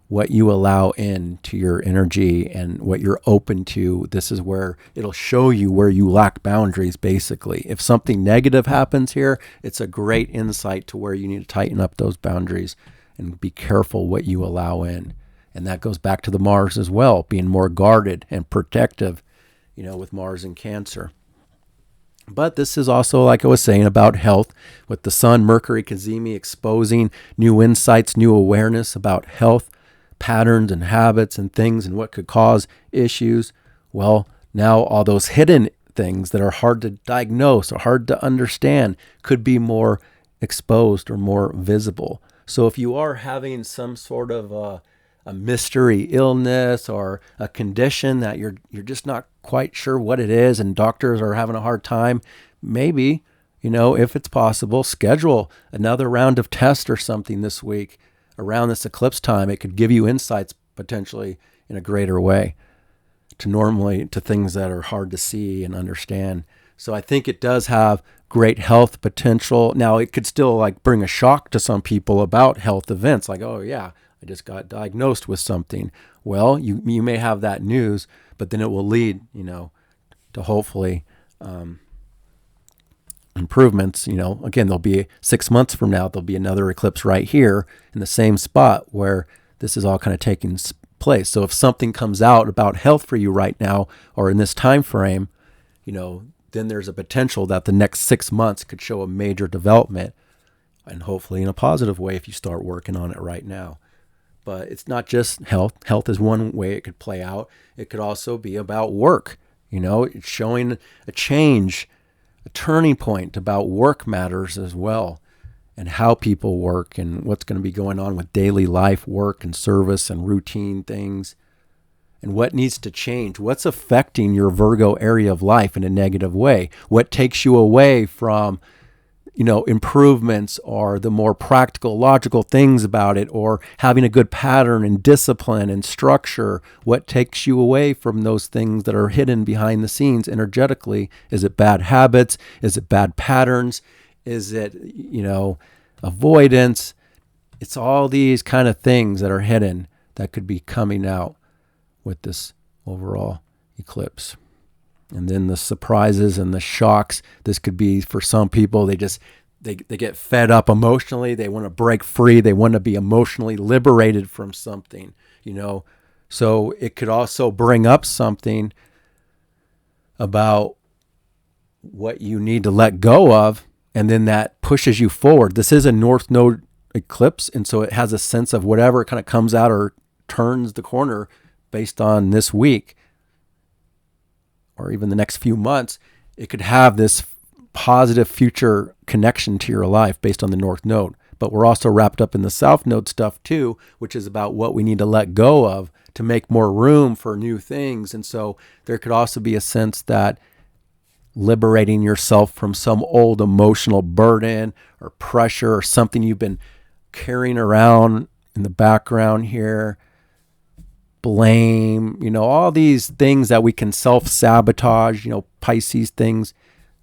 what you allow into your energy and what you're open to. This is where it'll show you where you lack boundaries, basically. If something negative happens here, it's a great insight to where you need to tighten up those boundaries and be careful what you allow in. And that goes back to the Mars as well, being more guarded and protective, with Mars in Cancer. But this is also, like I was saying, about health, with the Sun, Mercury, Cazimi exposing new insights, new awareness about health patterns and habits and things and what could cause issues. Well, now all those hidden things that are hard to diagnose or hard to understand could be more exposed or more visible. So if you are having some sort of a mystery illness or a condition that you're just not quite sure what it is and doctors are having a hard time, maybe, if it's possible, schedule another round of tests or something this week around this eclipse time. It could give you insights potentially in a greater way to things that are hard to see and understand. So I think it does have great health potential. Now, it could still bring a shock to some people about health events, like, oh yeah, I just got diagnosed with something. Well, you may have that news, but then it will lead, to hopefully improvements. Again, there'll be 6 months from now, there'll be another eclipse right here in the same spot where this is all kind of taking place. So if something comes out about health for you right now or in this time frame, then there's a potential that the next 6 months could show a major development, and hopefully in a positive way if you start working on it right now. But it's not just health. Health is one way it could play out. It could also be about work. It's showing a change, a turning point about work matters as well, and how people work and what's going to be going on with daily life, work and service and routine things, and what needs to change. What's affecting your Virgo area of life in a negative way? What takes you away from, improvements or the more practical, logical things about it, or having a good pattern and discipline and structure? What takes you away from those things that are hidden behind the scenes energetically? Is it bad habits? Is it bad patterns? Is it, avoidance? It's all these kind of things that are hidden that could be coming out with this overall eclipse. And then the surprises and the shocks. This could be, for some people, they get fed up emotionally. They want to break free. They want to be emotionally liberated from something, So it could also bring up something about what you need to let go of, and then that pushes you forward. This is a North Node eclipse, and so it has a sense of whatever kind of comes out or turns the corner based on this week or even the next few months. It could have this positive future connection to your life based on the North Node. But we're also wrapped up in the South Node stuff too, which is about what we need to let go of to make more room for new things. And so there could also be a sense that liberating yourself from some old emotional burden or pressure or something you've been carrying around in the background here, blame, all these things that we can self-sabotage, Pisces things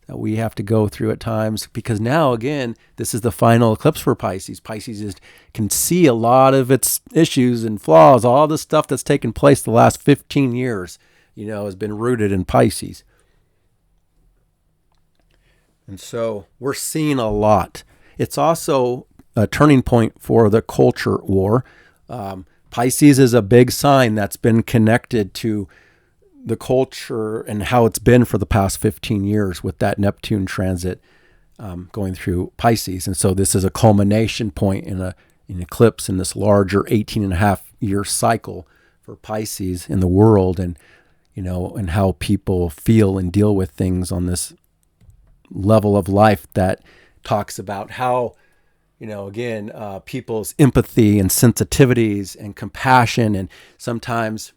that we have to go through at times, because now, again, this is the final eclipse for Pisces. Pisces can see a lot of its issues and flaws. All the stuff that's taken place the last 15 years, has been rooted in Pisces. And so we're seeing a lot. It's also a turning point for the culture war. Pisces is a big sign that's been connected to the culture and how it's been for the past 15 years with that Neptune transit going through Pisces. And so this is a culmination point in an eclipse in this larger 18.5-year cycle for Pisces in the world, and and how people feel and deal with things on this level of life that talks about how people's empathy and sensitivities and compassion, and sometimes,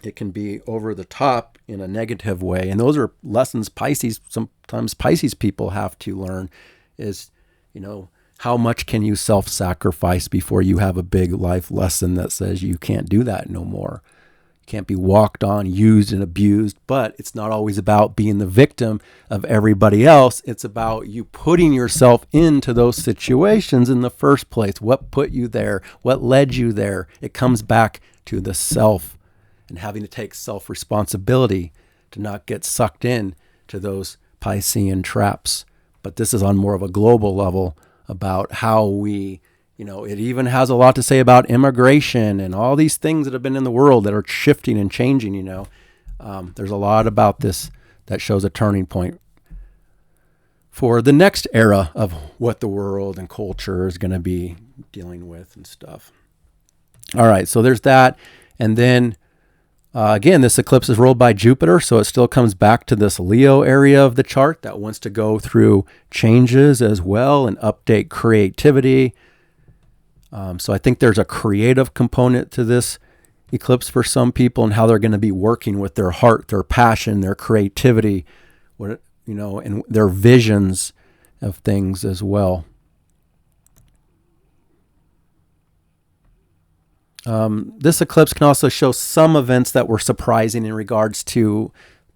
it can be over the top in a negative way. And those are lessons sometimes Pisces people have to learn is, how much can you self-sacrifice before you have a big life lesson that says you can't do that no more. Can't be walked on, used, and abused. But it's not always about being the victim of everybody else. It's about you putting yourself into those situations in the first place. What put you there? What led you there? It comes back to the self and having to take self-responsibility to not get sucked in to those Piscean traps. But this is on more of a global level about how we, it even has a lot to say about immigration and all these things that have been in the world that are shifting and changing, There's a lot about this that shows a turning point for the next era of what the world and culture is going to be dealing with and stuff. All right, so there's that. And then Again, this eclipse is ruled by Jupiter, so it still comes back to this Leo area of the chart that wants to go through changes as well and update creativity. So I think there's a creative component to this eclipse for some people and how they're going to be working with their heart, their passion, their creativity, and their visions of things as well. This eclipse can also show some events that were surprising in regards to,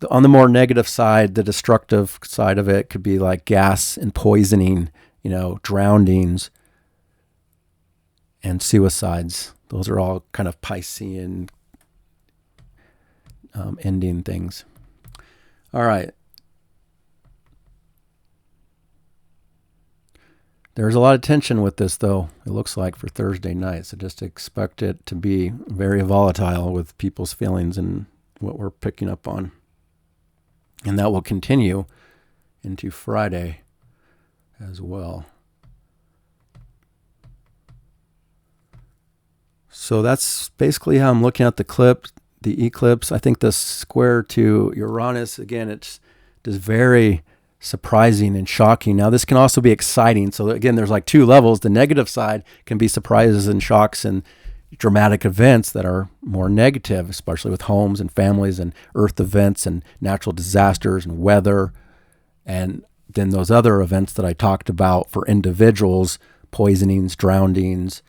on the more negative side, the destructive side of it could be like gas and poisoning, drownings and suicides. Those are all kind of Piscean ending things. All right. There's a lot of tension with this, though, it looks like, for Thursday night. So just expect it to be very volatile with people's feelings and what we're picking up on. And that will continue into Friday as well. So that's basically how I'm looking at the eclipse. I think the square to Uranus, again, it's just very surprising and shocking. Now, this can also be exciting. So again, there's like two levels. The negative side can be surprises and shocks and dramatic events that are more negative, especially with homes and families and earth events and natural disasters and weather. And then those other events that I talked about for individuals, poisonings, drownings,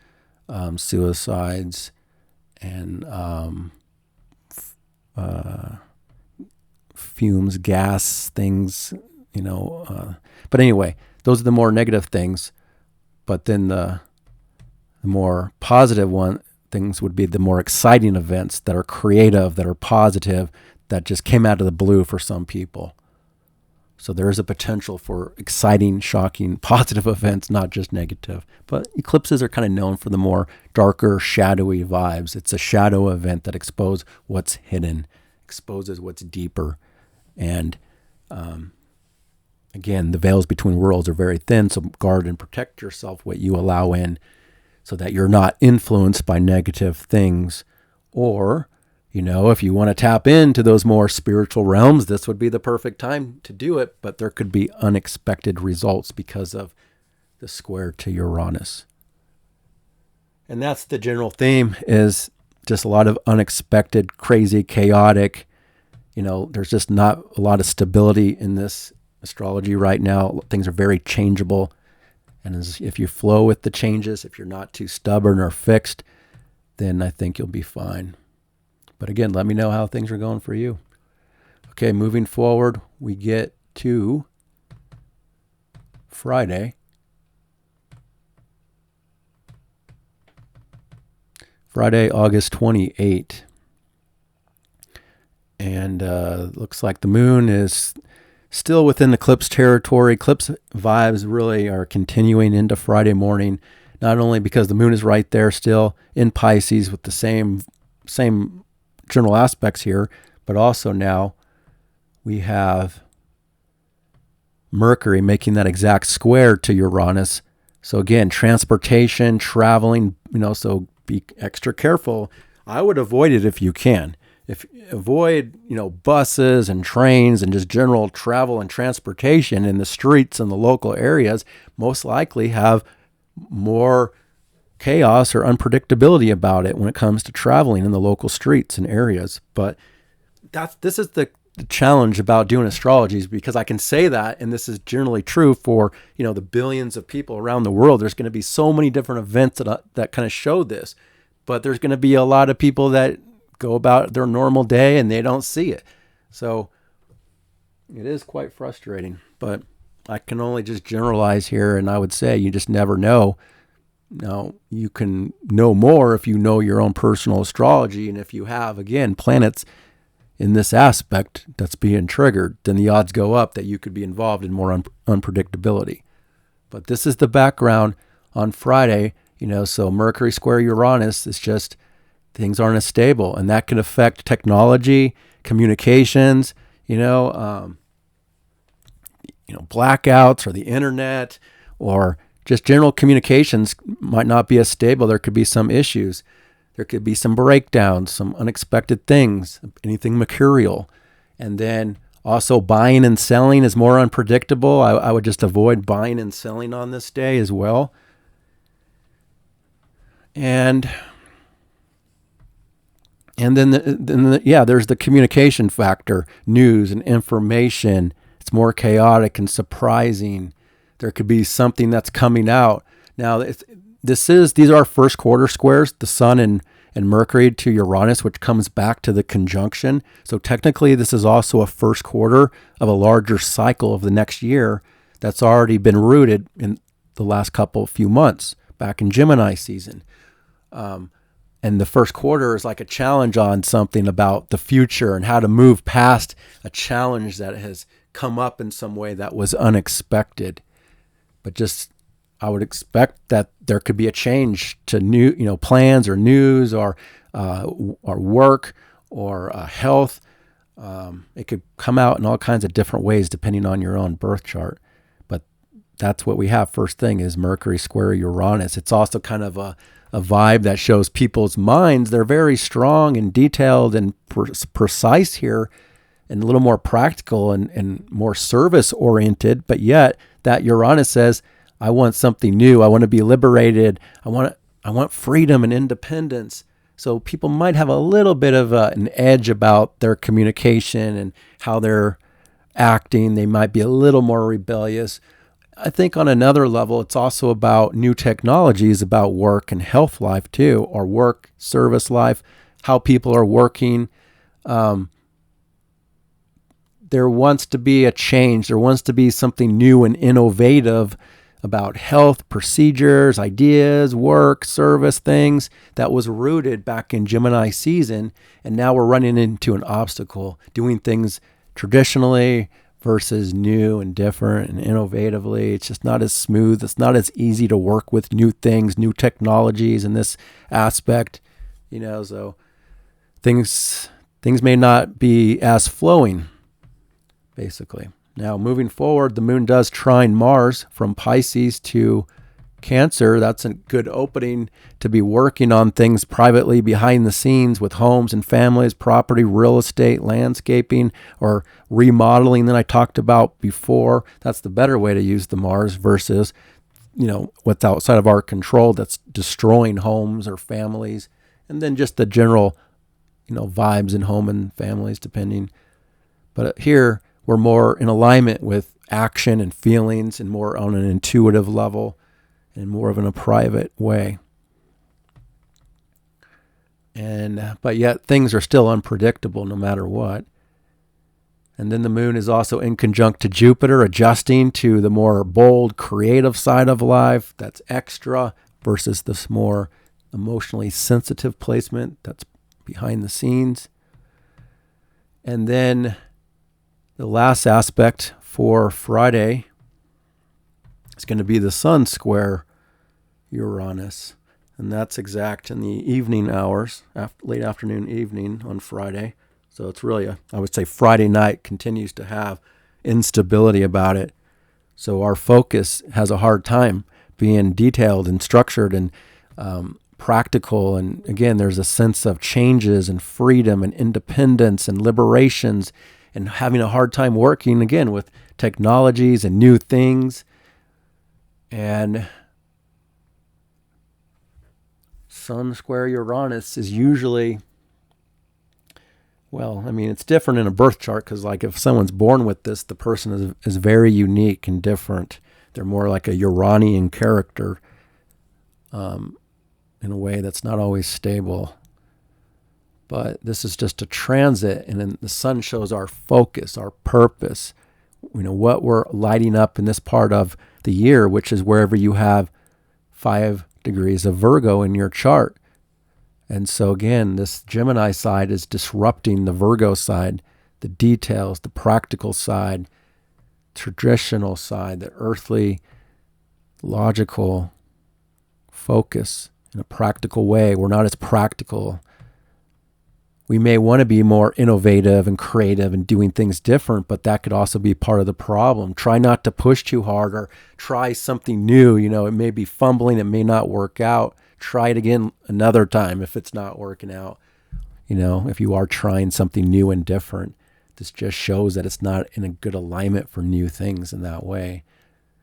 suicides, and fumes, gas, things, but anyway, those are the more negative things. But then the more positive things would be the more exciting events that are creative, that are positive, that just came out of the blue for some people. So there is a potential for exciting, shocking, positive events, not just negative. But eclipses are kind of known for the more darker, shadowy vibes. It's a shadow event that exposes what's hidden, exposes what's deeper. And again, the veils between worlds are very thin, so guard and protect yourself what you allow in so that you're not influenced by negative things. Or, if you want to tap into those more spiritual realms, this would be the perfect time to do it, but there could be unexpected results because of the square to Uranus. And that's the general theme, is just a lot of unexpected, crazy, chaotic, there's just not a lot of stability in this astrology right now. Things are very changeable. And if you flow with the changes, if you're not too stubborn or fixed, then I think you'll be fine. But again, let me know how things are going for you. Okay, moving forward, we get to Friday. Friday, August 28th. And looks like the moon is still within eclipse territory. Eclipse vibes really are continuing into Friday morning, not only because the moon is right there still in Pisces with the same general aspects here, but also now we have Mercury making that exact square to Uranus. So again, transportation, traveling, so be extra careful. I would avoid it if you can. Avoid, buses and trains and just general travel and transportation in the streets and the local areas, most likely have more chaos or unpredictability about it when it comes to traveling in the local streets and areas. But this is the challenge about doing astrology, because I can say that, and this is generally true for, the billions of people around the world. There's going to be so many different events that kind of show this, but there's going to be a lot of people that go about their normal day and they don't see it. So it is quite frustrating, but I can only just generalize here. And I would say you just never know. Now, you can know more if you know your own personal astrology. And if you have, again, planets in this aspect that's being triggered, then the odds go up that you could be involved in more unpredictability. But this is the background on Friday, so Mercury square Uranus is just, things aren't as stable, and that can affect technology, communications, blackouts, or the internet, or just general communications might not be as stable. There could be some issues. there could be some breakdowns, some unexpected things, anything mercurial. And then also buying and selling is more unpredictable. I would just avoid buying and selling on this day as well. And then, there's the communication factor, news and information. It's more chaotic and surprising. There could be something that's coming out. Now, these are first quarter squares, the Sun and Mercury to Uranus, which comes back to the conjunction. So technically, this is also a first quarter of a larger cycle of the next year that's already been rooted in the last few months, back in Gemini season. And the first quarter is like a challenge on something about the future and how to move past a challenge that has come up in some way that was unexpected. But I would expect that there could be a change to new, plans or news or work or health. It could come out in all kinds of different ways depending on your own birth chart. But that's what we have. First thing is Mercury square Uranus. It's also kind of a vibe that shows people's minds. They're very strong and detailed and precise here, and a little more practical and more service oriented. But yet that Uranus says, I want something new. I want to be liberated. I want freedom and independence. So people might have a little bit of an edge about their communication and how they're acting. They might be a little more rebellious. I think on another level, it's also about new technologies, about work and health life too, or work, service life, how people are working. There wants to be a change. There wants to be something new and innovative about health, procedures, ideas, work, service, things that was rooted back in Gemini season. And now we're running into an obstacle, doing things traditionally versus new and different and innovatively. It's just not as smooth. It's not as easy to work with new things, new technologies in this aspect, so things may not be as flowing, basically. Now, moving forward, the moon does trine Mars from Pisces to Cancer. That's a good opening to be working on things privately behind the scenes with homes and families, property, real estate, landscaping, or remodeling that I talked about before. That's the better way to use the Mars versus, what's outside of our control that's destroying homes or families. And then just the general, vibes in home and families depending. But here we're more in alignment with action and feelings and more on an intuitive level and more of in a private way. But yet things are still unpredictable no matter what. And then the moon is also in conjunct to Jupiter, adjusting to the more bold, creative side of life. That's extra versus this more emotionally sensitive placement that's behind the scenes. And then the last aspect for Friday is going to be the Sun square Uranus. And that's exact in the evening hours, late afternoon, evening on Friday. So it's really, I would say Friday night continues to have instability about it. So our focus has a hard time being detailed and structured and practical. And again, there's a sense of changes and freedom and independence and liberations, and having a hard time working, again, with technologies and new things. And Sun square Uranus is usually, it's different in a birth chart because, if someone's born with this, the person is very unique and different. They're more like a Uranian character in a way that's not always stable. But this is just a transit, and then the Sun shows our focus, our purpose, what we're lighting up in this part of the year, which is wherever you have 5 degrees of Virgo in your chart. And so again, this Gemini side is disrupting the Virgo side, the details, the practical side, traditional side, the earthly, logical focus in a practical way. We're not as practical. We may want to be more innovative and creative and doing things different, but that could also be part of the problem. Try not to push too hard or try something new. It may be fumbling. It may not work out. try it again another time if it's not working out. If you are trying something new and different, this just shows that it's not in a good alignment for new things in that way.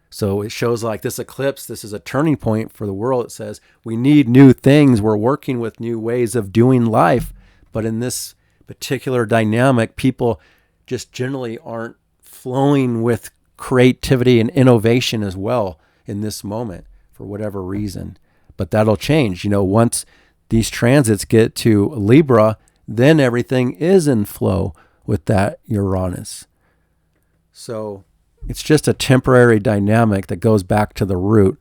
So it shows like this eclipse, this is a turning point for the world. It says we need new things. We're working with new ways of doing life. But in this particular dynamic, people just generally aren't flowing with creativity and innovation as well in this moment for whatever reason. But that'll change. Once these transits get to Libra, then everything is in flow with that Uranus. So it's just a temporary dynamic that goes back to the root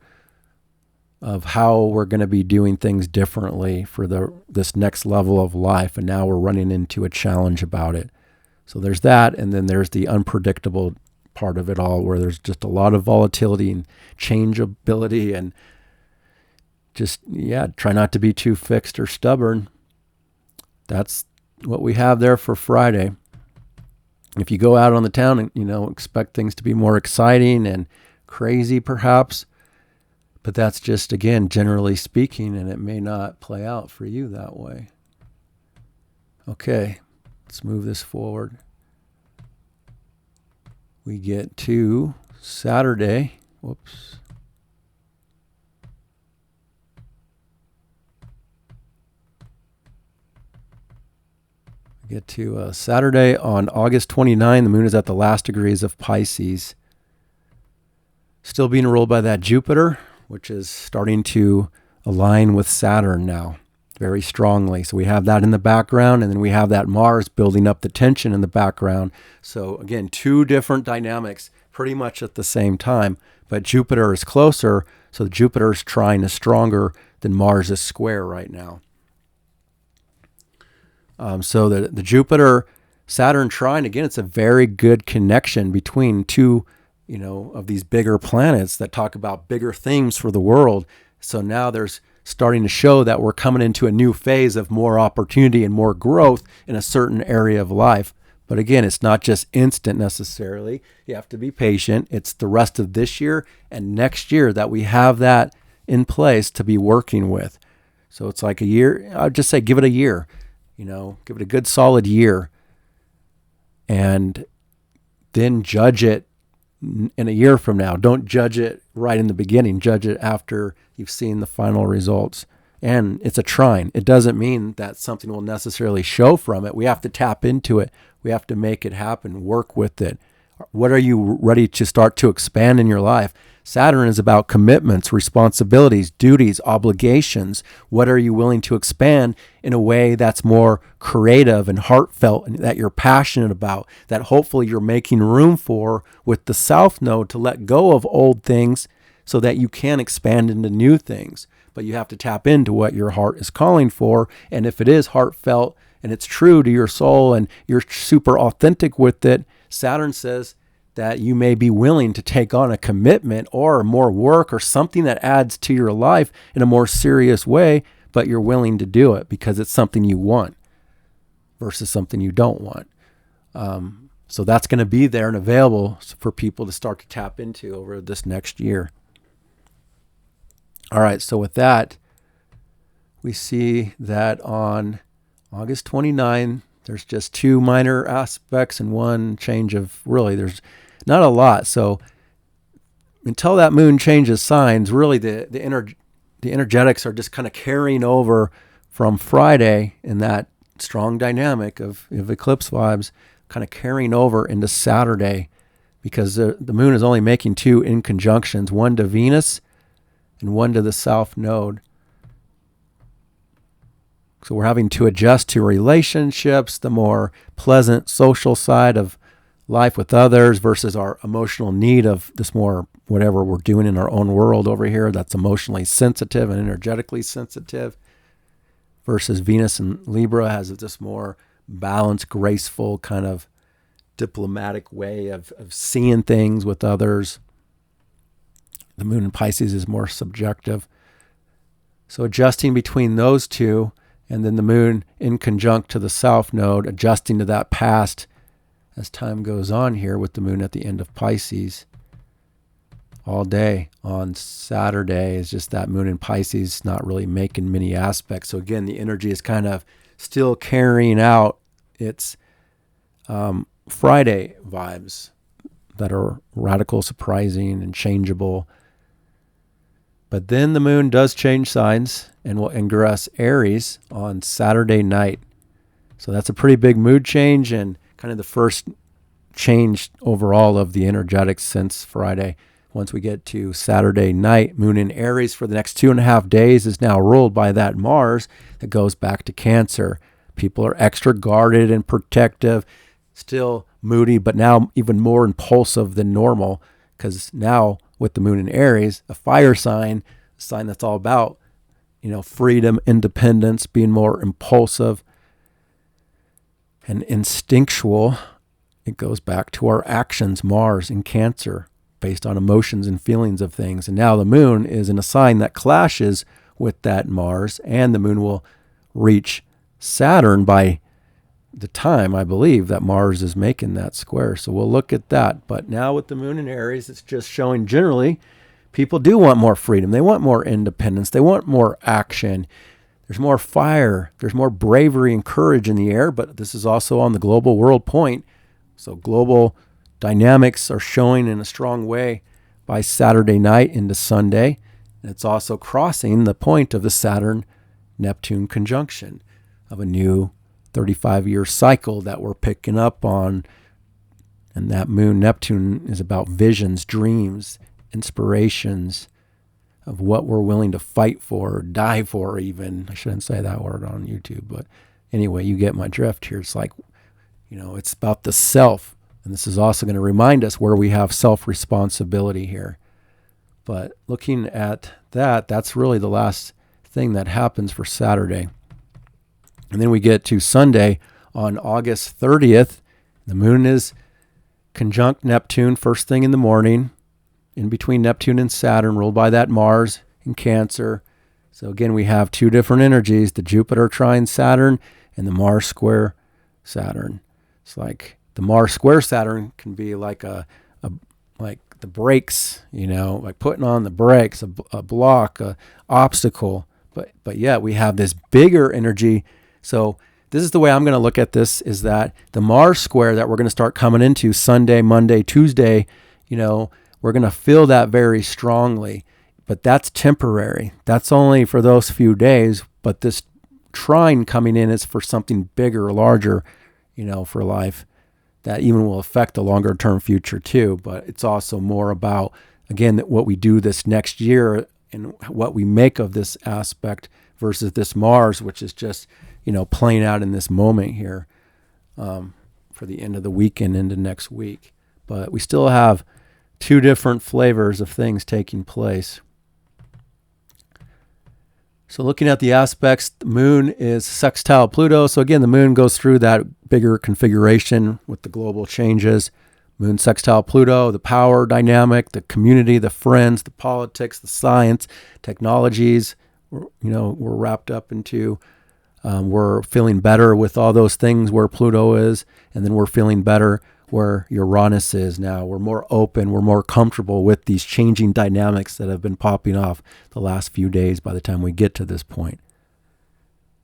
of how we're going to be doing things differently for this next level of life. And now we're running into a challenge about it. So there's that. And then there's the unpredictable part of it all, where there's just a lot of volatility and changeability, and just, try not to be too fixed or stubborn. That's what we have there for Friday. If you go out on the town and, expect things to be more exciting and crazy perhaps, but that's just, again, generally speaking, and it may not play out for you that way. Okay, let's move this forward. We get to Saturday. Whoops. Get to Saturday on August 29. The moon is at the last degrees of Pisces. Still being ruled by that Jupiter, which is starting to align with Saturn now very strongly. So we have that in the background, and then we have that Mars building up the tension in the background. So again, two different dynamics pretty much at the same time, but Jupiter is closer. So Jupiter's trine is stronger than Mars is square right now. So the Jupiter-Saturn trine, again, it's a very good connection between two, of these bigger planets that talk about bigger things for the world. So now there's starting to show that we're coming into a new phase of more opportunity and more growth in a certain area of life. But again, it's not just instant necessarily. You have to be patient. It's the rest of this year and next year that we have that in place to be working with. So it's like a year. I'd just say give it a year. Give it a good solid year, and then judge it in a year from now. Don't judge it right in the beginning. Judge it after you've seen the final results. And it's a trine. It doesn't mean that something will necessarily show from it. We have to tap into it. We have to make it happen, work with it. What are you ready to start to expand in your life? Saturn is about commitments, responsibilities, duties, obligations. What are you willing to expand in a way that's more creative and heartfelt, and that you're passionate about, that hopefully you're making room for with the South Node to let go of old things so that you can expand into new things. But you have to tap into what your heart is calling for. And if it is heartfelt and it's true to your soul and you're super authentic with it, Saturn says that you may be willing to take on a commitment or more work or something that adds to your life in a more serious way, but you're willing to do it because it's something you want versus something you don't want. So that's going to be there and available for people to start to tap into over this next year. All right, so with that, we see that on August 29, there's just two minor aspects and one change of, really, there's not a lot. So until that moon changes signs, really the energetics are just kind of carrying over from Friday in that strong dynamic of eclipse vibes, kind of carrying over into Saturday, because the moon is only making two in conjunctions, one to Venus and one to the South Node. So we're having to adjust to relationships, the more pleasant social side of life with others versus our emotional need of this more whatever we're doing in our own world over here that's emotionally sensitive and energetically sensitive, versus Venus and Libra has this more balanced, graceful, kind of diplomatic way of seeing things with others. The moon in Pisces is more subjective. So adjusting between those two, and then the moon in conjunct to the South Node, adjusting to that past as time goes on here with the moon at the end of Pisces. all day. On Saturday is just that moon in Pisces, not really making many aspects. So again, the energy is kind of still carrying out its Friday vibes that are radical, surprising, and changeable. But then the moon does change signs and will ingress Aries on Saturday night. So that's a pretty big mood change and kind of the first change overall of the energetics since Friday. Once we get to Saturday night, moon in Aries for the next 2.5 days is now ruled by that Mars that goes back to Cancer. People are extra guarded and protective, still moody, but now even more impulsive than normal, because now with the moon in Aries, a fire sign, a sign that's all about, freedom, independence, being more impulsive and instinctual. It goes back to our actions, Mars in Cancer, based on emotions and feelings of things. And now the moon is in a sign that clashes with that Mars, and the moon will reach Saturn by the time, I believe, that Mars is making that square. So we'll look at that. But now with the moon in Aries, it's just showing generally people do want more freedom. They want more independence. They want more action. There's more fire. There's more bravery and courage in the air, but this is also on the global world point. So global dynamics are showing in a strong way by Saturday night into Sunday. And it's also crossing the point of the Saturn-Neptune conjunction of a new 35-year cycle that we're picking up on. And that moon Neptune is about visions, dreams, inspirations of what we're willing to fight for, die for even. I shouldn't say that word on YouTube, but anyway, you get my drift here. It's like, it's about the self. And this is also going to remind us where we have self-responsibility here. But looking at that, that's really the last thing that happens for Saturday. And then we get to Sunday on August 30th. The moon is conjunct Neptune first thing in the morning, in between Neptune and Saturn, ruled by that Mars in Cancer. So again, we have two different energies, the Jupiter trine Saturn and the Mars square Saturn. It's like the Mars square Saturn can be like like the brakes, like putting on the brakes, a block, a obstacle. But yet we have this bigger energy. So this is the way I'm going to look at this, is that the Mars square that we're going to start coming into Sunday, Monday, Tuesday, we're going to feel that very strongly. But that's temporary. That's only for those few days. But this trine coming in is for something bigger, larger, for life, that even will affect the longer term future too. But it's also more about, again, what we do this next year and what we make of this aspect versus this Mars, which is just, playing out in this moment here for the end of the weekend into next week. But we still have two different flavors of things taking place. So looking at the aspects, the moon is sextile Pluto. So again, the moon goes through that bigger configuration with the global changes. Moon sextile Pluto, the power dynamic, the community, the friends, the politics, the science, technologies, we're wrapped up into. We're feeling better with all those things where Pluto is, and then we're feeling better where Uranus is now. We're more open, we're more comfortable with these changing dynamics that have been popping off the last few days by the time we get to this point.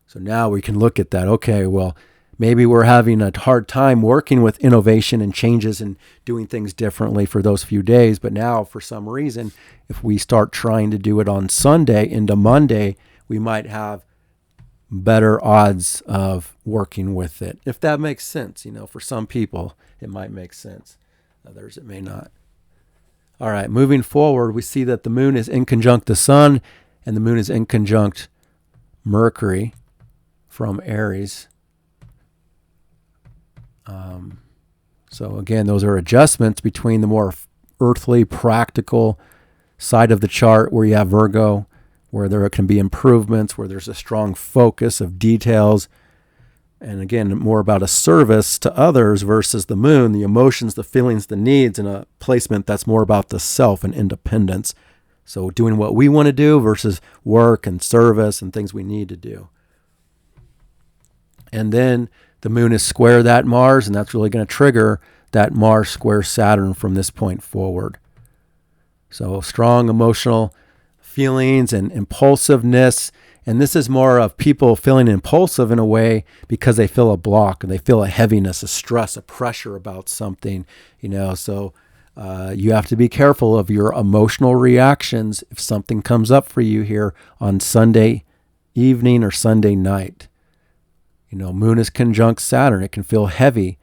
So now we can look at that. Okay, well, maybe we're having a hard time working with innovation and changes and doing things differently for those few days. But now, for some reason, if we start trying to do it on Sunday into Monday, we might have better odds of working with it. If that makes sense, for some people, it might make sense. Others, it may not. All right, moving forward, we see that the moon is in conjunct the sun, and the moon is in conjunct Mercury from Aries. So again, those are adjustments between the more earthly, practical side of the chart where you have Virgo, where there can be improvements, where there's a strong focus of details. And again, more about a service to others versus the moon, the emotions, the feelings, the needs, and a placement that's more about the self and independence. So doing what we want to do versus work and service and things we need to do. And then the moon is square that Mars, and that's really going to trigger that Mars square Saturn from this point forward. So strong emotional feelings and impulsiveness. And this is more of people feeling impulsive in a way because they feel a block and they feel a heaviness, a stress, a pressure about something, so you have to be careful of your emotional reactions if something comes up for you here on Sunday evening or Sunday night. Moon is conjunct Saturn. It can feel heavy.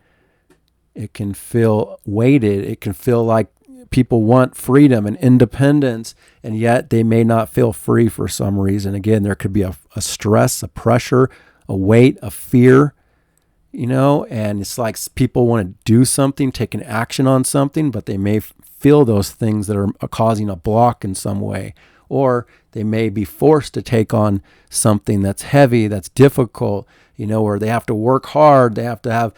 It can feel weighted. It can feel like people want freedom and independence, and yet they may not feel free for some reason. Again, there could be a stress, a pressure, a weight, a fear, and it's like people want to do something, take an action on something, but they may feel those things that are causing a block in some way, or they may be forced to take on something that's heavy, that's difficult, or they have to work hard, they have to have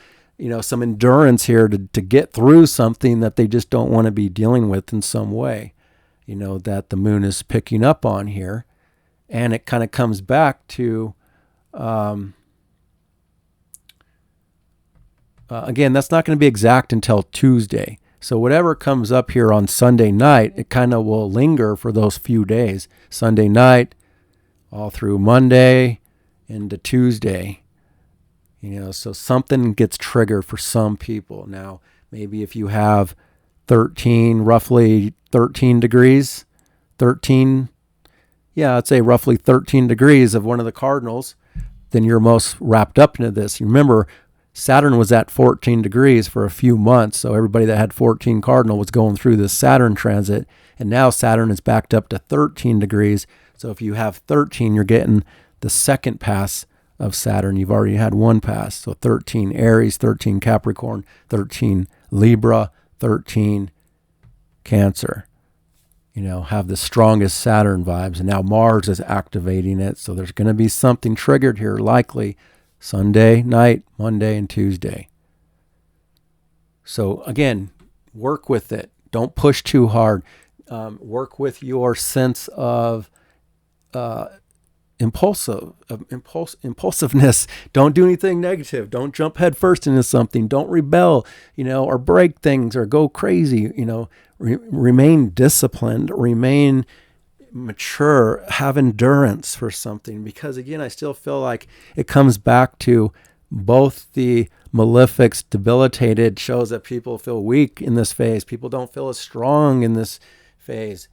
some endurance here to get through something that they just don't want to be dealing with in some way, that the moon is picking up on here. And it kind of comes back to, again, that's not going to be exact until Tuesday. So whatever comes up here on Sunday night, it kind of will linger for those few days. Sunday night, all through Monday into Tuesday. So something gets triggered for some people. Now, maybe if you have roughly 13 degrees, I'd say roughly 13 degrees of one of the cardinals, then you're most wrapped up into this. You remember, Saturn was at 14 degrees for a few months, so everybody that had 14 cardinal was going through this Saturn transit, and now Saturn is backed up to 13 degrees. So if you have 13, you're getting the second pass of Saturn. You've already had one pass. So 13 Aries, 13 Capricorn, 13 Libra, 13 Cancer. Have the strongest Saturn vibes. And now Mars is activating it. So there's going to be something triggered here, likely Sunday night, Monday, and Tuesday. So again, work with it. Don't push too hard. Work with your sense of impulsiveness. Don't do anything negative. Don't jump headfirst into something. Don't rebel, or break things or go crazy. Remain disciplined, remain mature, have endurance for something. Because again, I still feel like it comes back to both the malefics debilitated, shows that people feel weak in this phase. People don't feel as strong in this phase,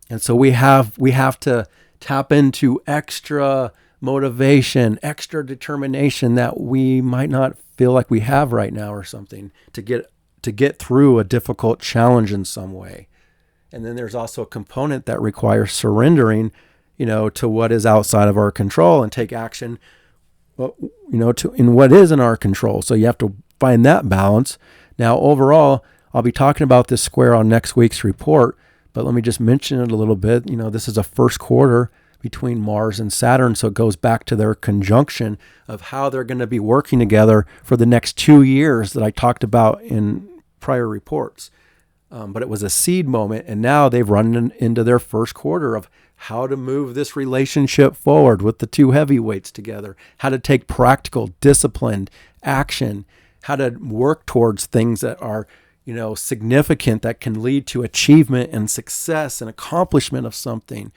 and so we have to tap into extra motivation, extra determination that we might not feel like we have right now or something to get through a difficult challenge in some way. And then there's also a component that requires surrendering, to what is outside of our control and take action, in what is in our control. So you have to find that balance. Now, overall, I'll be talking about this square on next week's report, but let me just mention it a little bit. This is a first quarter between Mars and Saturn, so it goes back to their conjunction of how they're going to be working together for the next 2 years that I talked about in prior reports. But it was a seed moment, and now they've run into their first quarter of how to move this relationship forward with the two heavyweights together, how to take practical, disciplined action, how to work towards things that are significant, that can lead to achievement and success and accomplishment of something.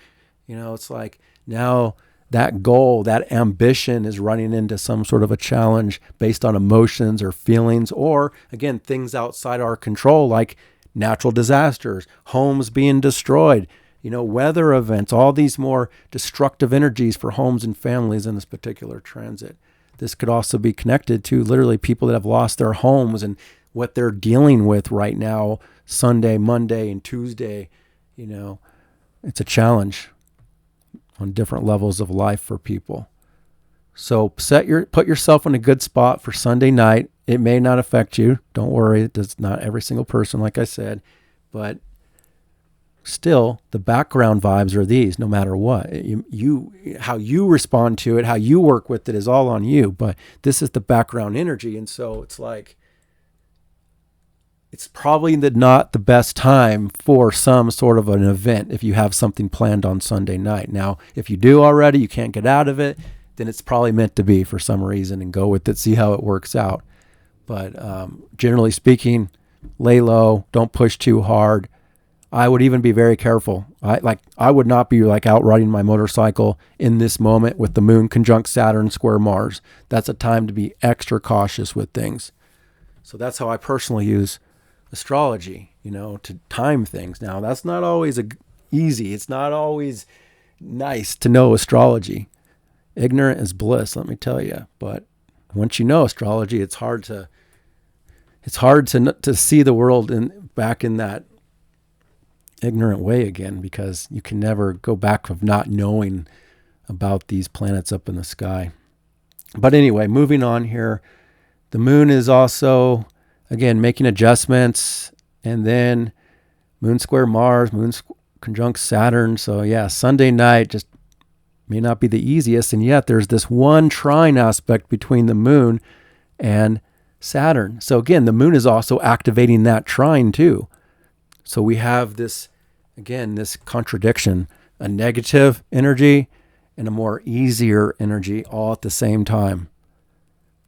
It's like now that goal, that ambition is running into some sort of a challenge based on emotions or feelings, or again, things outside our control, like natural disasters, homes being destroyed, weather events, all these more destructive energies for homes and families in this particular transit. This could also be connected to literally people that have lost their homes and what they're dealing with right now, Sunday, Monday, and Tuesday. It's a challenge on different levels of life for people. So put yourself in a good spot for Sunday night. It may not affect you. Don't worry. It does not every single person, like I said, but still the background vibes are these, no matter what. How you respond to it, how you work with it is all on you, but this is the background energy. And so it's like, it's probably not the best time for some sort of an event if you have something planned on Sunday night. Now, if you do already, you can't get out of it, then it's probably meant to be for some reason, and go with it, see how it works out. But generally speaking, lay low, don't push too hard. I would even be very careful. I would not be like out riding my motorcycle in this moment with the moon conjunct Saturn square Mars. That's a time to be extra cautious with things. So that's how I personally use astrology, to time things. Now, that's not always easy. It's not always nice to know astrology. Ignorant is bliss, let me tell you. But once you know astrology, it's hard to see the world back in that ignorant way again, because you can never go back of not knowing about these planets up in the sky. But anyway, moving on here, the moon is also, again, making adjustments, and then moon square Mars, conjunct Saturn. So yeah, Sunday night just may not be the easiest, and yet there's this one trine aspect between the moon and Saturn. So again, the moon is also activating that trine too. So we have this contradiction, a negative energy and a more easier energy all at the same time.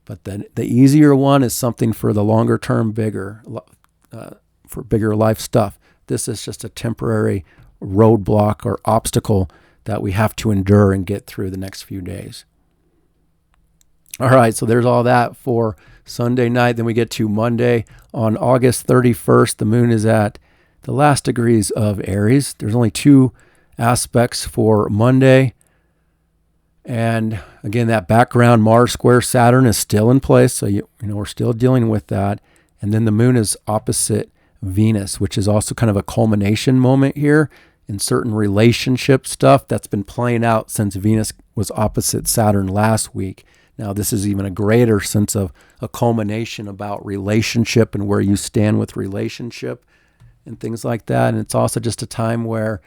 But then the easier one is something for the longer term, for bigger life stuff. This is just a temporary roadblock or obstacle that we have to endure and get through the next few days. All right, so there's all that for Sunday night. Then we get to Monday on August 31st. The moon is at the last degrees of Aries. There's only 2 aspects for Monday. And again, that background Mars square Saturn is still in place. So, we're still dealing with that. And then the moon is opposite Venus, which is also kind of a culmination moment here in certain relationship stuff that's been playing out since Venus was opposite Saturn last week. Now, this is even a greater sense of a culmination about relationship and where you stand with relationship and things like that. And it's also just a time where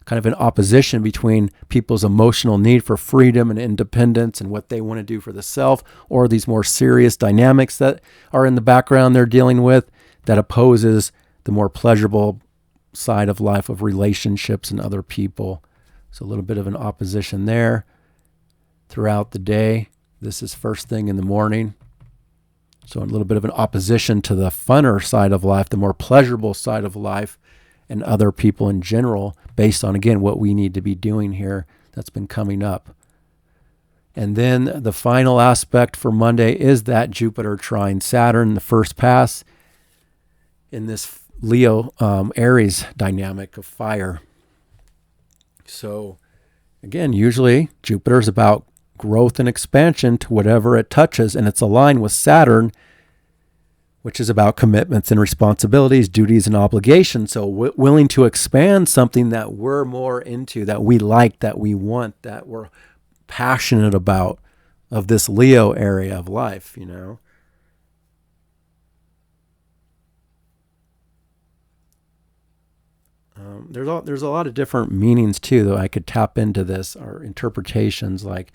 kind of an opposition between people's emotional need for freedom and independence and what they want to do for the self, or these more serious dynamics that are in the background they're dealing with that opposes the more pleasurable side of life of relationships and other people. So a little bit of an opposition there throughout the day. This is first thing in the morning. So a little bit of an opposition to the funner side of life, the more pleasurable side of life, and other people in general, based on, again, what we need to be doing here that's been coming up. And then the final aspect for Monday is that Jupiter trine Saturn, the first pass in this Leo Aries dynamic of fire. So again, usually Jupiter's about growth and expansion to whatever it touches, and it's aligned with Saturn, which is about commitments and responsibilities, duties and obligations. So willing to expand something that we're more into, that we like, that we want, that we're passionate about, of this Leo area of life, There's a lot of different meanings too, though I could tap into this, or interpretations. Like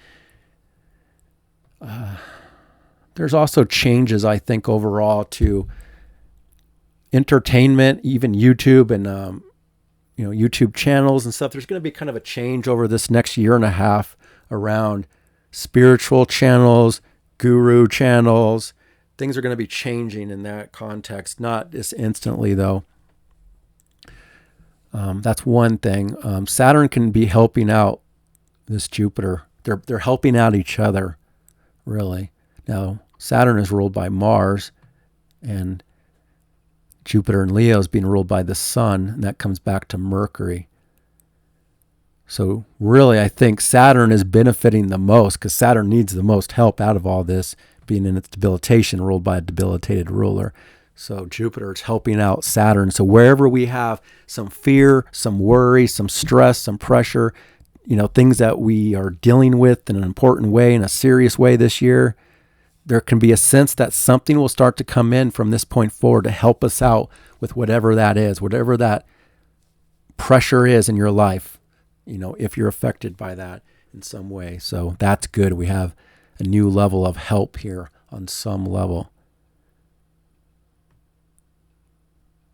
there's also changes, I think, overall to entertainment, even YouTube and YouTube channels and stuff. There's going to be kind of a change over this next year and a half around spiritual channels, guru channels. Things are going to be changing in that context, not just instantly though. That's one thing. Saturn can be helping out this Jupiter. They're helping out each other, really. Now, Saturn is ruled by Mars, and Jupiter in Leo is being ruled by the Sun, and that comes back to Mercury. So really, I think Saturn is benefiting the most, because Saturn needs the most help out of all this, being in its debilitation, ruled by a debilitated ruler. So Jupiter is helping out Saturn. So wherever we have some fear, some worry, some stress, some pressure, things that we are dealing with in an important way, in a serious way this year, there can be a sense that something will start to come in from this point forward to help us out with whatever that is, whatever that pressure is in your life, if you're affected by that in some way. So that's good. We have a new level of help here on some level.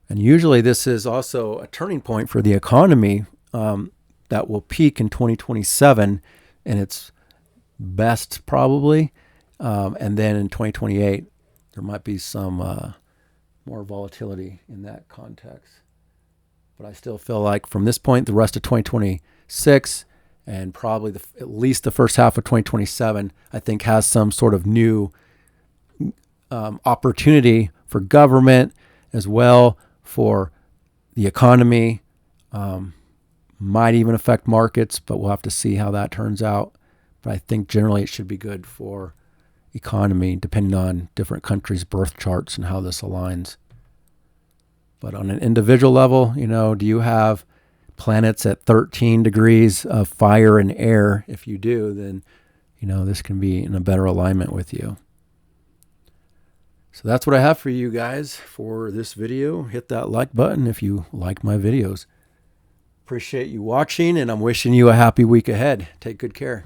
And usually this is also a turning point for the economy that will peak in 2027 and its best probably. And then in 2028, there might be some more volatility in that context. But I still feel like from this point, the rest of 2026 and probably at least the first half of 2027, I think has some sort of new opportunity for government as well, for the economy. Might even affect markets, but we'll have to see how that turns out. But I think generally it should be good for economy, depending on different countries' birth charts and how this aligns. But on an individual level, do you have planets at 13 degrees of fire and air? If you do, then, this can be in a better alignment with you. So that's what I have for you guys for this video. Hit that like button if you like my videos. Appreciate you watching, and I'm wishing you a happy week ahead. Take good care.